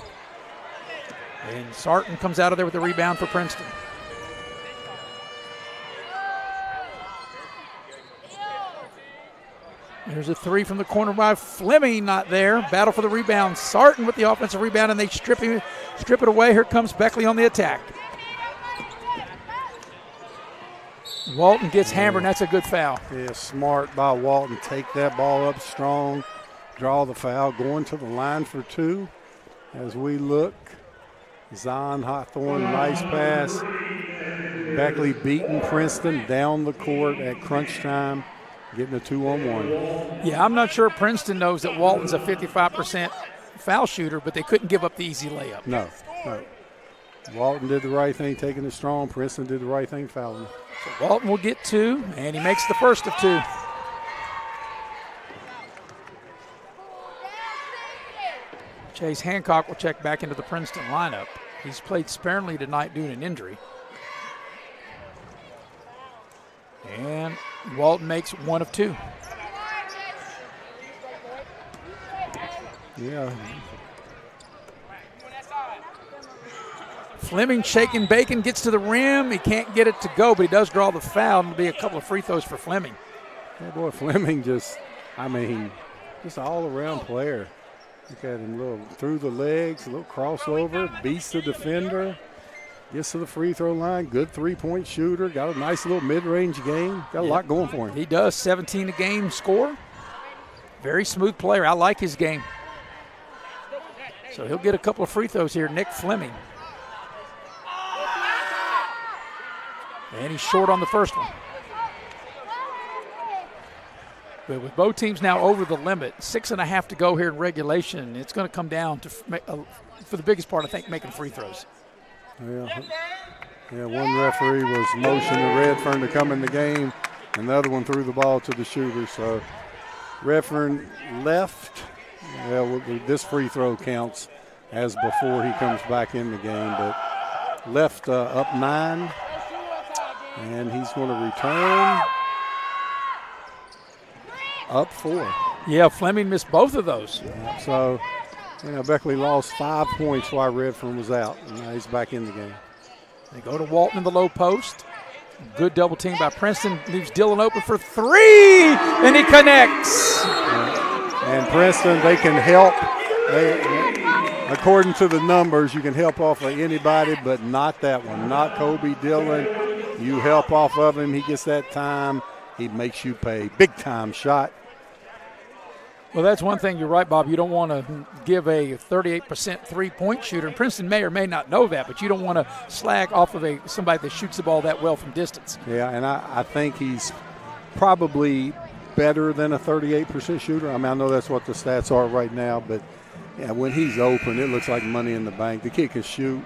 And Sarton comes out of there with the rebound for Princeton. There's a 3 from the corner by Fleming, not there. Battle for the rebound. Sarton with the offensive rebound, and they strip it away. Here comes Beckley on the attack. Walton gets hammered, and that's a good foul. Yeah, smart by Walton. Take that ball up strong, draw the foul, going to the line for 2. As we look, Zion Hawthorne, nice pass. Beckley beating Princeton down the court at crunch time, getting a 2-on-1. Yeah, I'm not sure Princeton knows that Walton's a 55% foul shooter, but they couldn't give up the easy layup. No. Walton did the right thing, taking it strong. Princeton did the right thing, fouling. So Walton will get 2, and he makes the first of 2. Chase Hancock will check back into the Princeton lineup. He's played sparingly tonight due to an injury. And Walton makes 1 of 2. Yeah. Fleming shaking bacon, gets to the rim. He can't get it to go, but he does draw the foul, and it'll be a couple of free throws for Fleming. Yeah, boy, Fleming just an all-around player. Look at him, little through the legs, a little crossover, beats the defender, gets to the free throw line, good three-point shooter, got a nice little mid-range game, got a lot going for him. He does, 17 a game score. Very smooth player. I like his game. So he'll get a couple of free throws here, Nick Fleming. And he's short on the first one. But with both teams now over the limit, 6.5 to go here in regulation, it's going to come down to, for the biggest part, I think, making free throws. Yeah, one referee was motioning Redfern to come in the game, and the other one threw the ball to the shooter. So Redfern left. Well, this free throw counts as before he comes back in the game, but left up 9, and he's going to return up 4. Yeah, Fleming missed both of those. So, Beckley lost 5 points while Redfern was out, and now he's back in the game. They go to Walton in the low post. Good double team by Princeton. Leaves Dillon open for 3, and he connects. And Princeton, they can help. According to the numbers, you can help off of anybody, but not that one. Not Kobe Dillon. You help off of him, he gets that time. He makes you pay. Big-time shot. Well, that's one thing. You're right, Bob. You don't want to give a 38% three-point shooter. And Princeton may or may not know that, but you don't want to slag off of somebody that shoots the ball that well from distance. Yeah, and I think he's probably better than a 38% shooter. I mean, I know that's what the stats are right now, but yeah, when he's open, it looks like money in the bank. The kid can shoot,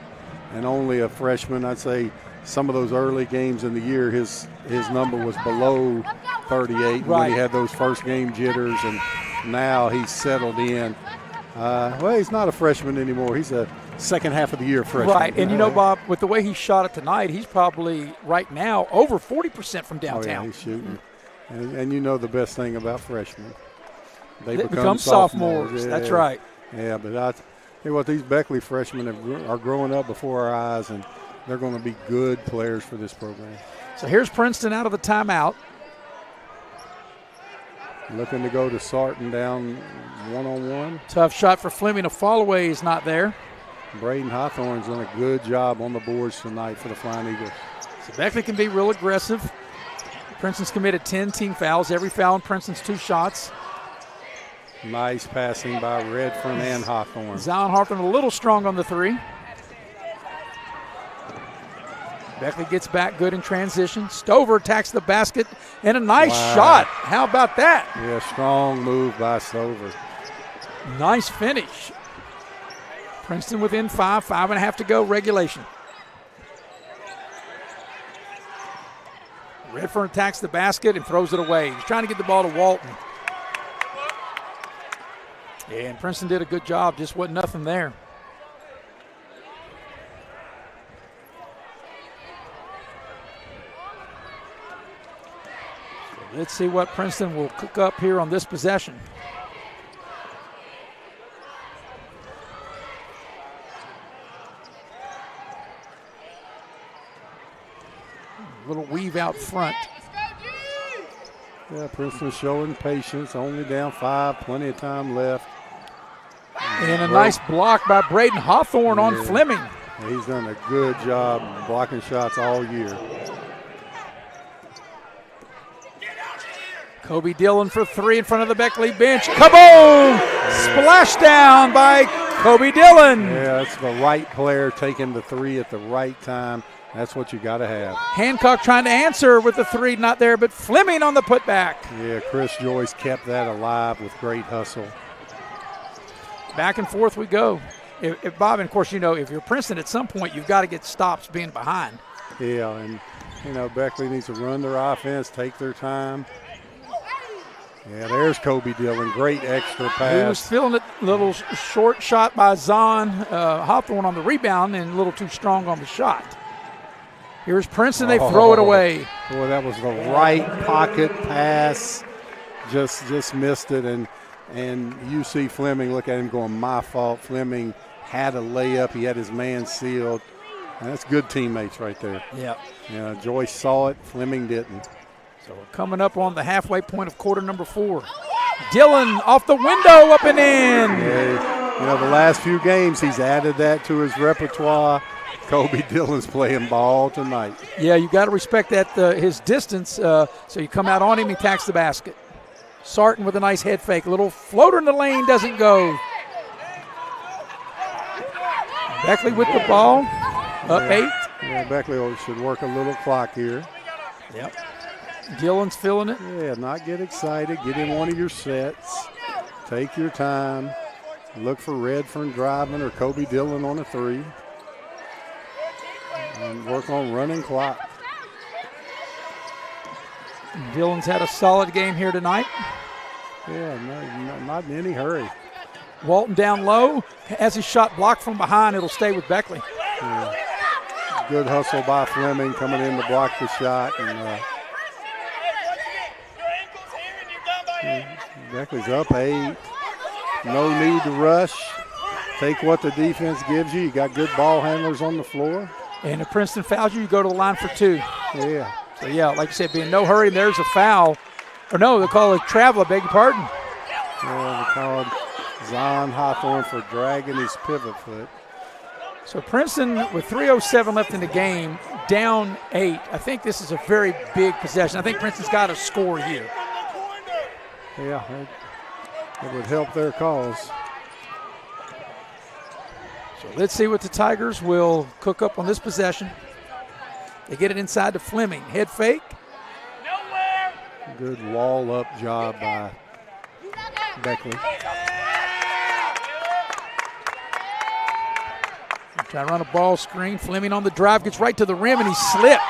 and only a freshman. I'd say some of those early games in the year, his number was below 38 when he had those first game jitters, and now he's settled in. Well, he's not a freshman anymore. He's a second half of the year freshman. Right, and Bob, with the way he shot it tonight, he's probably right now over 40% from downtown. Oh, yeah, he's shooting. And you know the best thing about freshmen. They become sophomores. Yeah. That's right. Yeah, but I tell you what, these Beckley freshmen are growing up before our eyes, and they're going to be good players for this program. So here's Princeton out of the timeout. Looking to go to Sarton down one-on-one. Tough shot for Fleming. A fall away is not there. Braden Hawthorne's done a good job on the boards tonight for the Flying Eagles. So Beckley can be real aggressive. Princeton's committed 10 team fouls. Every foul in Princeton's 2 shots. Nice passing by Redfern and Hawthorne. Zion Hawthorne a little strong on the 3. Beckley gets back good in transition. Stover attacks the basket and a nice shot. How about that? Yeah, strong move by Stover. Nice finish. Princeton within 5, 5.5 to go, regulation. Redfern attacks the basket and throws it away. He's trying to get the ball to Walton. And Princeton did a good job, just wasn't nothing there. So let's see what Princeton will cook up here on this possession. Little weave out front. Yeah, Princeton showing patience, only down 5, plenty of time left. And a nice block by Braden Hawthorne on Fleming. He's done a good job blocking shots all year. Kobe Dillon for 3 in front of the Beckley bench. Kaboom! Splashdown by Kobe Dillon. Yeah, that's the right player taking the 3 at the right time. That's what you got to have. Hancock trying to answer with the 3, not there, but Fleming on the putback. Yeah, Chris Joyce kept that alive with great hustle. Back and forth we go. If Bob, and of course, you know, if you're Princeton at some point, you've got to get stops being behind. Yeah, and, you know, Beckley needs to run their offense, take their time. Yeah, there's Kobe Dillon. Great extra pass. He was feeling it. Little short shot by Zahn Hawthorne on the rebound and a little too strong on the shot. Here's Princeton. They throw it away. Boy, that was the right pocket pass. Just missed it. And you see Fleming, look at him going, my fault. Fleming had a layup. He had his man sealed. And that's good teammates right there. Yeah. Yeah, Joyce saw it. Fleming didn't. So we're coming up on the halfway point of quarter number 4. Dillon off the window, up and in. Yeah, you know, the last few games he's added that to his repertoire. Kobe Dillon's playing ball tonight. Yeah, you got to respect that his distance. So you come out on him, he attacks the basket. Sarton with a nice head fake. A little floater in the lane, doesn't go. Beckley with the ball, up 8. Yeah, Beckley should work a little clock here. Yep. Dillon's feeling it. Yeah, not get excited. Get in one of your sets. Take your time. Look for Redfern driving or Kobe Dillon on a 3. And work on running clock. Dillon's had a solid game here tonight. Yeah, not in any hurry. Walton down low. Has his shot blocked from behind, it'll stay with Beckley. Yeah. Good hustle by Fleming coming in to block the shot. And Beckley's up 8. No need to rush. Take what the defense gives you. You got good ball handlers on the floor. And if Princeton fouls you, you go to the line for 2. Yeah. So, yeah, like you said, being no hurry, there's a foul. Or no, they call it travel, I beg your pardon. Yeah, they called Zion Hawthorne for dragging his pivot foot. So Princeton, with 3:07 left in the game, down 8. I think this is a very big possession. I think Princeton's got to score here. Yeah, it would help their cause. So let's see what the Tigers will cook up on this possession. They get it inside to Fleming. Head fake. Good wall-up job by Beckley. Trying to run a ball screen. Fleming on the drive, gets right to the rim, and he slipped.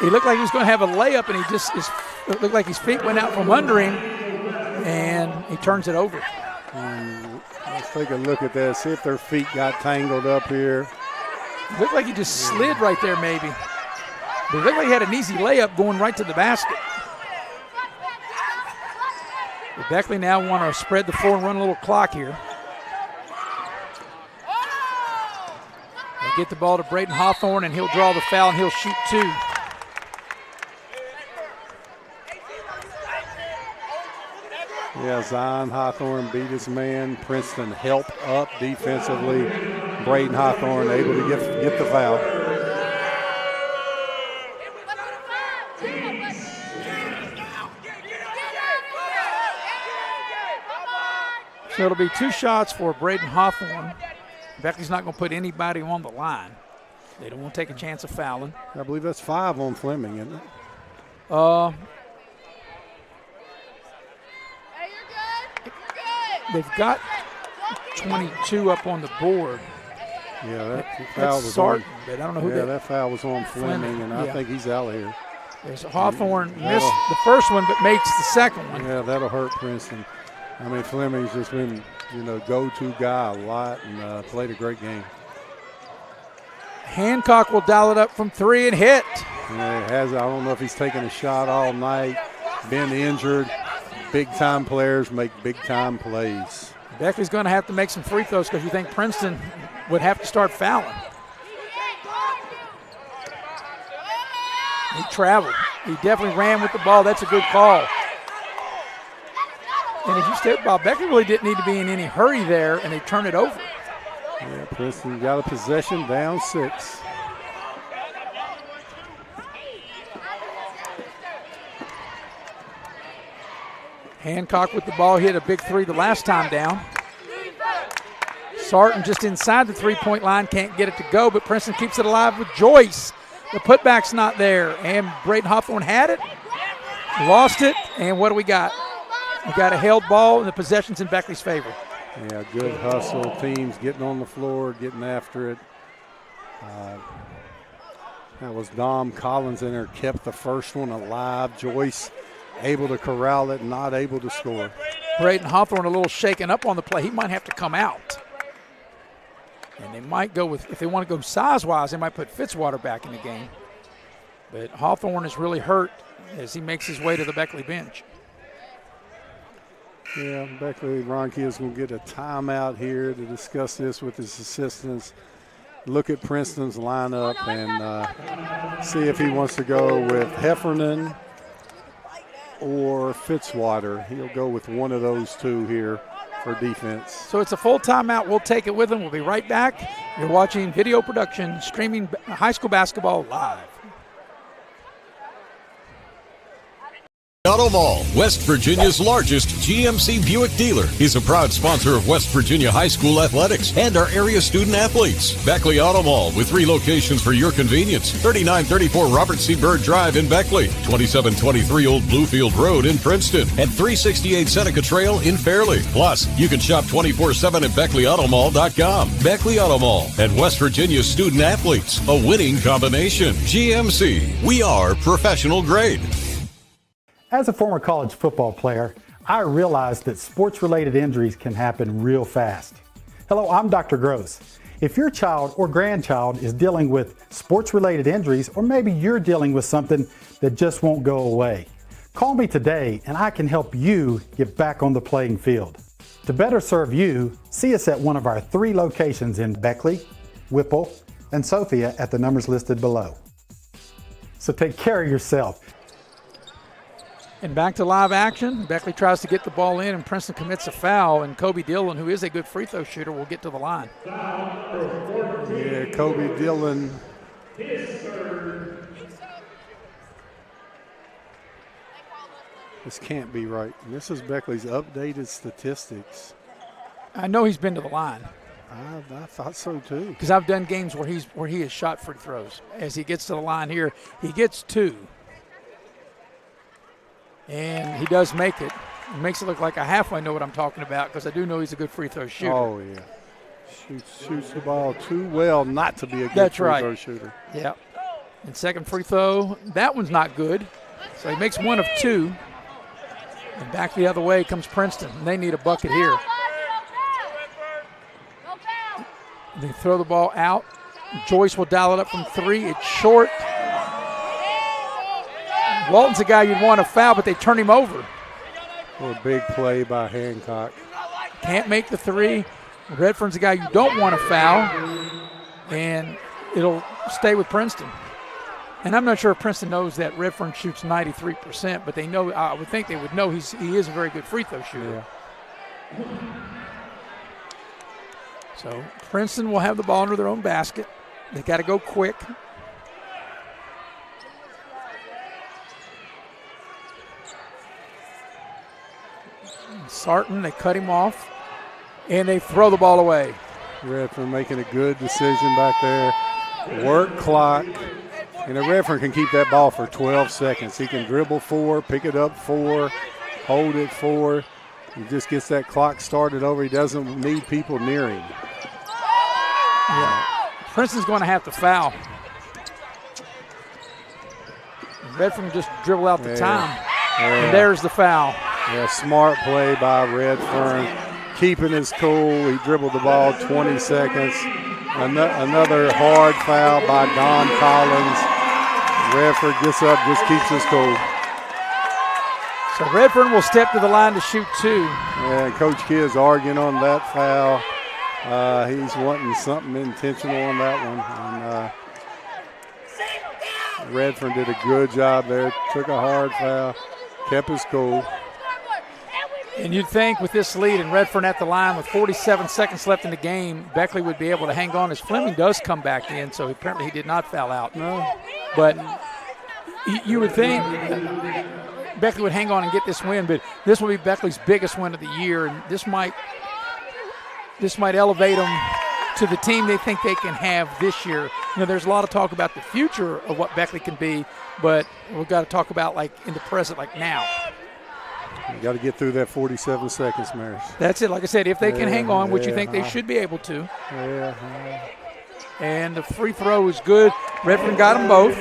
He looked like he was going to have a layup, and it looked like his feet went out from under him, and he turns it over. Let's take a look at that, see if their feet got tangled up here. It looked like he just slid right there maybe. But it looked like he had an easy layup going right to the basket. But Beckley now want to spread the floor and run a little clock here. They get the ball to Braden Hawthorne, and he'll draw the foul, and he'll shoot 2. Yeah, Zion Hawthorne beat his man. Princeton helped up defensively. Braden Hawthorne able to get the foul. So it'll be 2 shots for Braden Hawthorne. Beckley's not going to put anybody on the line. They don't want to take a chance of fouling. I believe that's 5 on Fleming, isn't it? They've got 22 up on the board. Yeah, that foul was Sarton, on. but I don't know who that foul was on Fleming, and I think he's out of here. There's Hawthorne missed the first one, but makes the second one. Yeah, that'll hurt Princeton. I mean, Fleming's just been, go-to guy a lot and played a great game. Hancock will dial it up from 3 and hit. Yeah, he has. I don't know if he's taken a shot all night, been injured. Big-time players make big-time plays. Beckley's going to have to make some free throws because you think Princeton would have to start fouling. He traveled. He definitely ran with the ball. That's a good call. And if you step by, Beckley really didn't need to be in any hurry there, and they turn it over. Yeah, Princeton got a possession, down 6. Hancock with the ball, hit a big 3 the last time down. Sarton just inside the 3-point line, can't get it to go, but Princeton keeps it alive with Joyce. The putback's not there, and Braden Hawthorne had it, lost it, and what do we got? We got a held ball, and the possession's in Beckley's favor. Yeah, good hustle. Teams getting on the floor, getting after it. That was Dom Collins in there, kept the first one alive. Joyce able to corral it, not able to score. Braden Hawthorne a little shaken up on the play. He might have to come out. And they might go with, if they want to go size-wise, they might put Fitzwater back in the game. But Hawthorne is really hurt as he makes his way to the Beckley bench. Yeah, Beckley Ronke is going to get a timeout here to discuss this with his assistants. Look at Princeton's lineup and see if he wants to go with Heffernan or Fitzwater. He'll go with one of those two here for defense. So it's a full timeout. We'll take it with him. We'll be right back. You're watching video production, streaming high school basketball live. Auto Mall, West Virginia's largest GMC Buick dealer, is a proud sponsor of West Virginia High School athletics and our area student athletes. Beckley Auto Mall with 3 locations for your convenience. 3934 Robert C. Byrd Drive in Beckley, 2723 Old Bluefield Road in Princeton, and 368 Seneca Trail in Fairleigh. Plus, you can shop 24/7 at BeckleyAutomall.com. Beckley Auto Mall and West Virginia's student athletes, a winning combination. GMC, we are professional grade. As a former college football player, I realized that sports-related injuries can happen real fast. Hello, I'm Dr. Gross. If your child or grandchild is dealing with sports-related injuries, or maybe you're dealing with something that just won't go away, call me today and I can help you get back on the playing field. To better serve you, see us at one of our 3 locations in Beckley, Whipple, and Sophia at the numbers listed below. So take care of yourself. And back to live action. Beckley tries to get the ball in, and Princeton commits a foul, and Kobe Dillon, who is a good free throw shooter, will get to the line. Yeah, Kobe Dillon. This can't be right. This is Beckley's updated statistics. I know he's been to the line. I thought so too. Because I've done games where he has shot free throws. As he gets to the line here, he gets 2. And he does make it. It makes it look like I halfway know what I'm talking about because I do know he's a good free throw shooter. Oh, yeah. Shoots the ball too well not to be a good free throw shooter. Yeah. And second free throw, that one's not good. So he makes 1 of 2. And back the other way comes Princeton. And they need a bucket here. They throw the ball out. Joyce will dial it up from 3. It's short. Walton's a guy you'd want to foul, but they turn him over. A big play by Hancock. Can't make the 3. Redfern's a guy you don't want to foul, and it'll stay with Princeton. And I'm not sure if Princeton knows that Redfern shoots 93%, but they know. I would think they would know he is a very good free throw shooter. Yeah. So Princeton will have the ball under their own basket. They got to go quick. Sarton, they cut him off, and they throw the ball away. Redfern making a good decision back there. Work clock. Redfern can keep that ball for 12 seconds. He can dribble 4, pick it up 4, hold it 4. He just gets that clock started over. He doesn't need people near him. Yeah. Princeton's going to have to foul. Redfern just dribble out the time. And there's the foul. Yeah, smart play by Redfern. Keeping his cool. He dribbled the ball 20 seconds. Another hard foul by Don Collins. Redfern gets up, just keeps his cool. So Redfern will step to the line to shoot 2. Yeah, Coach Kidd's arguing on that foul. He's wanting something intentional on that one. And Redfern did a good job there. Took a hard foul, kept his cool. And you'd think with this lead and Redfern at the line with 47 seconds left in the game, Beckley would be able to hang on as Fleming does come back in, so apparently he did not foul out. No. But you would think Beckley would hang on and get this win, but this will be Beckley's biggest win of the year, and this might elevate them to the team they think they can have this year. There's a lot of talk about the future of what Beckley can be, but we've got to talk about like in the present, like now. You got to get through that 47 seconds, Maris. That's it. Like I said, if they can hang on, which you think they should be able to. And the free throw is good. Redfern got them both.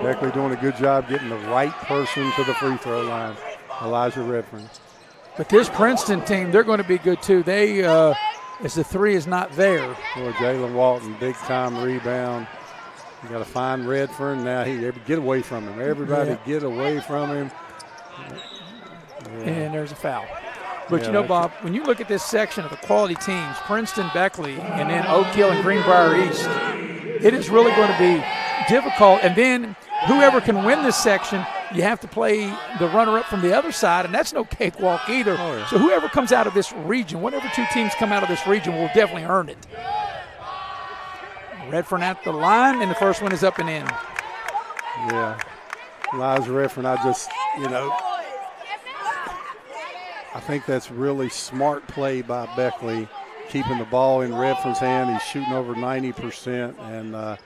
Beckley doing a good job getting the right person to the free throw line, Elijah Redfern. But this Princeton team, they're going to be good too. They, as the 3 is not there. Boy, Jalen Walton, big time rebound. You got to find Redfern now. Get away from him. Everybody get away from him. And there's a foul. But Bob, when you look at this section of the quality teams, Princeton, Beckley, and then Oak Hill and Greenbrier East, it is really going to be difficult. And then whoever can win this section, you have to play the runner-up from the other side, and that's no cakewalk either. So whoever comes out of this region, whatever 2 teams come out of this region will definitely earn it. Redfern at the line, and the first one is up and in. Yeah. Elijah Redfern, I think that's really smart play by Beckley, keeping the ball in Redfern's hand. He's shooting over 90%, and I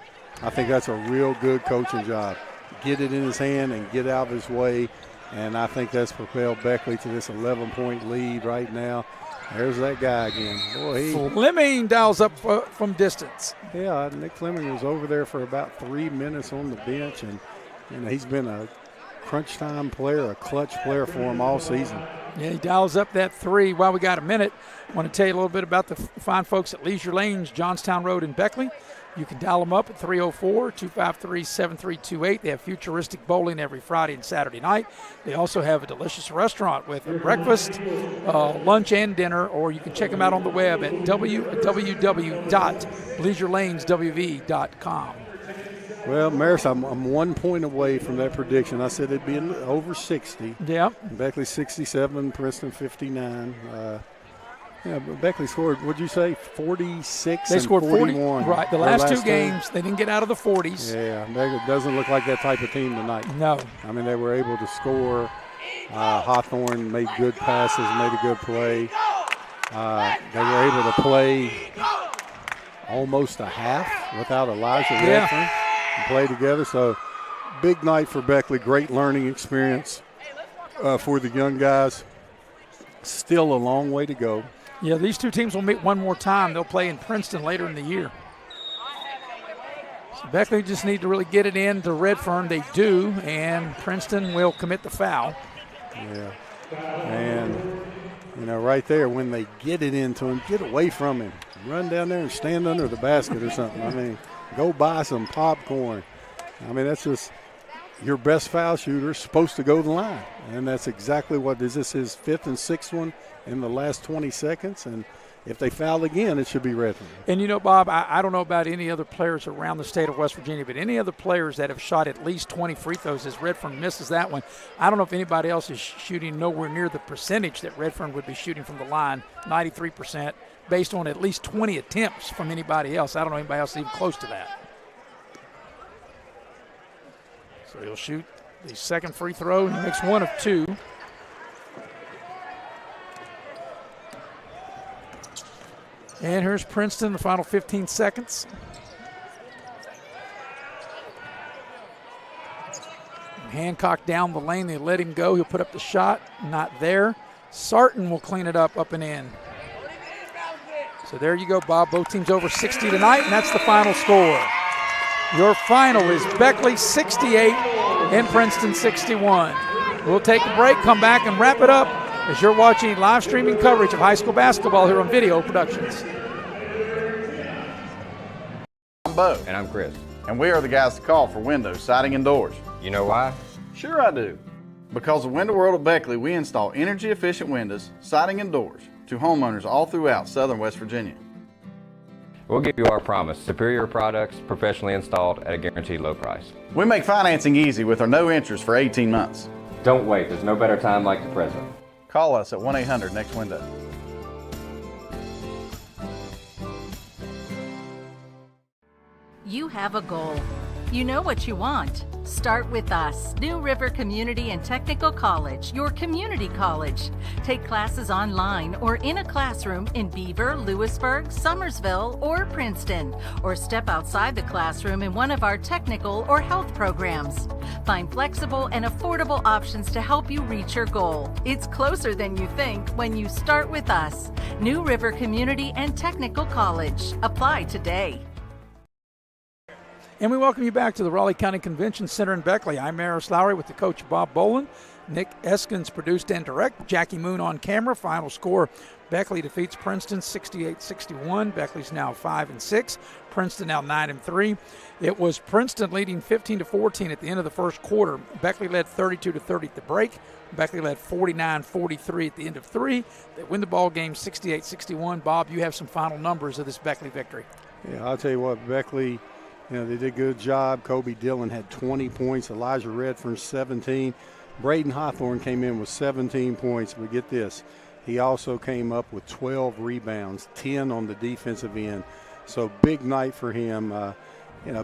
think that's a real good coaching job. Get it in his hand and get out of his way, and I think that's propelled Beckley to this 11-point lead right now. There's that guy again. Boy, Fleming dials up from distance. Yeah, Nick Fleming was over there for about 3 minutes on the bench, and he's been a crunch time player, a clutch player for him all season. Yeah, he dials up that 3. While we got a minute, I want to tell you a little bit about the fine folks at Leisure Lanes, Johnstown Road in Beckley. You can dial them up at 304-253-7328. They have futuristic bowling every Friday and Saturday night. They also have a delicious restaurant with breakfast, lunch, and dinner, or you can check them out on the web at www.leisure-laneswv.com. Well, Maris, I'm 1 point away from that prediction. I said it'd be over 60. Yeah. Beckley 67, Princeton 59. But Beckley scored, what'd you say, 46 They scored 41. 40, right. The last 2 games, they didn't get out of the 40s. Yeah, it doesn't look like that type of team tonight. No. I mean, they were able to score. Hawthorne made good passes, made a good play. They were able to play almost a half without Elijah Redfern. And play together. So big night for Beckley. Great learning experience for the young guys. Still a long way to go. Yeah, these 2 teams will meet one more time. They'll play in Princeton later in the year. So Beckley just need to really get it in to Redfern. They do, and Princeton will commit the foul. Yeah. And, right there, when they get it into him, get away from him. Run down there and stand under the basket or something. I mean, go buy some popcorn. I mean, that's just your best foul shooter is supposed to go to the line. And that's exactly what is this his 5th and 6th one in the last 20 seconds. And If they foul again, it should be Redfern. And you know, Bob, I don't know about any other players around the state of West Virginia, but any other players that have shot at least 20 free throws, as Redfern misses that one, I don't know if anybody else is shooting nowhere near the percentage that Redfern would be shooting from the line, 93%, based on at least 20 attempts from anybody else. I don't know anybody else even close to that. So he'll shoot the second free throw. He makes one of two. And here's Princeton, the final 15 seconds. Hancock down the lane. They let him go. He'll put up the shot. Not there. Sarton will clean it up and in. So there you go, Bob. Both teams over 60 tonight, and that's the final score. Your final is Beckley 68 and Princeton 61. We'll take a break, come back, and wrap it up as you're watching live streaming coverage of high school basketball here on Video Productions. I'm Bo. And I'm Chris. And we are the guys to call for windows, siding, and doors. You know why? Sure I do. Because at Window World of Beckley, we install energy-efficient windows, siding, and doors to homeowners all throughout southern West Virginia. We'll give you our promise, superior products, professionally installed at a guaranteed low price. We make financing easy with our no interest for 18 months. Don't wait, there's no better time like the present. Call us at 1-800-NEXT-WINDOW. You have a goal. You know what you want. Start with us. New River Community and Technical College, your community college. Take classes online or in a classroom in Beaver, Lewisburg, Summersville, or Princeton. Or step outside the classroom in one of our technical or health programs. Find flexible and affordable options to help you reach your goal. It's closer than you think when you start with us. New River Community and Technical College. Apply today. And we welcome you back to the Raleigh County Convention Center in Beckley. I'm Maris Lowry with the coach Bob Boland. Nick Eskins produced and direct. Jackie Moon on camera. Final score, Beckley defeats Princeton 68-61. Beckley's now 5-6. Princeton now 9-3. It was Princeton leading 15-14 at the end of the first quarter. Beckley led 32-30 at the break. Beckley led 49-43 at the end of three. They win the ball game 68-61. Bob, you have some final numbers of this Beckley victory. Yeah, I'll tell you what, Beckley, they did a good job. Kobe Dillon had 20 points. Elijah Redfern, 17. Braden Hawthorne came in with 17 points. But get this, he also came up with 12 rebounds, 10 on the defensive end. So big night for him.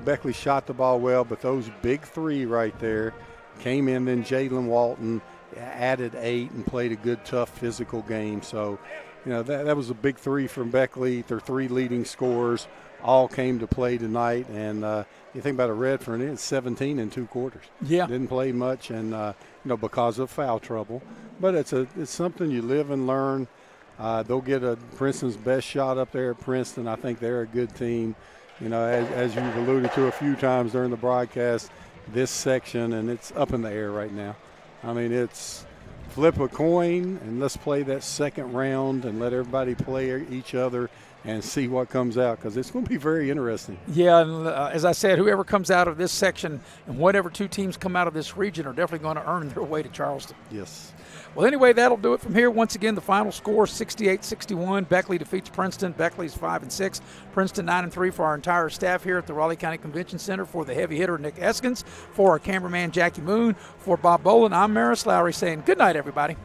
Beckley shot the ball well, but those big three right there came in. Then Jalen Walton added 8 and played a good, tough, physical game. So, that was a big three from Beckley. Their three leading scorers all came to play tonight. And you think about a Redfern, it's 17 in 2 quarters. Yeah. Didn't play much, and, because of foul trouble. But it's something you live and learn. They'll get Princeton's best shot up there at Princeton. I think they're a good team. As you've alluded to a few times during the broadcast, this section, and it's up in the air right now. I mean, it's flip a coin and let's play that second round and let everybody play each other and see what comes out, because it's going to be very interesting. Yeah, and as I said, whoever comes out of this section and whatever 2 teams come out of this region are definitely going to earn their way to Charleston. Yes. Well, anyway, that'll do it from here. Once again, the final score, 68-61. Beckley defeats Princeton. Beckley's 5-6. Princeton 9-3 for our entire staff here at the Raleigh County Convention Center. For the heavy hitter, Nick Eskins. For our cameraman, Jackie Moon. For Bob Boland, I'm Maris Lowry saying good night, everybody.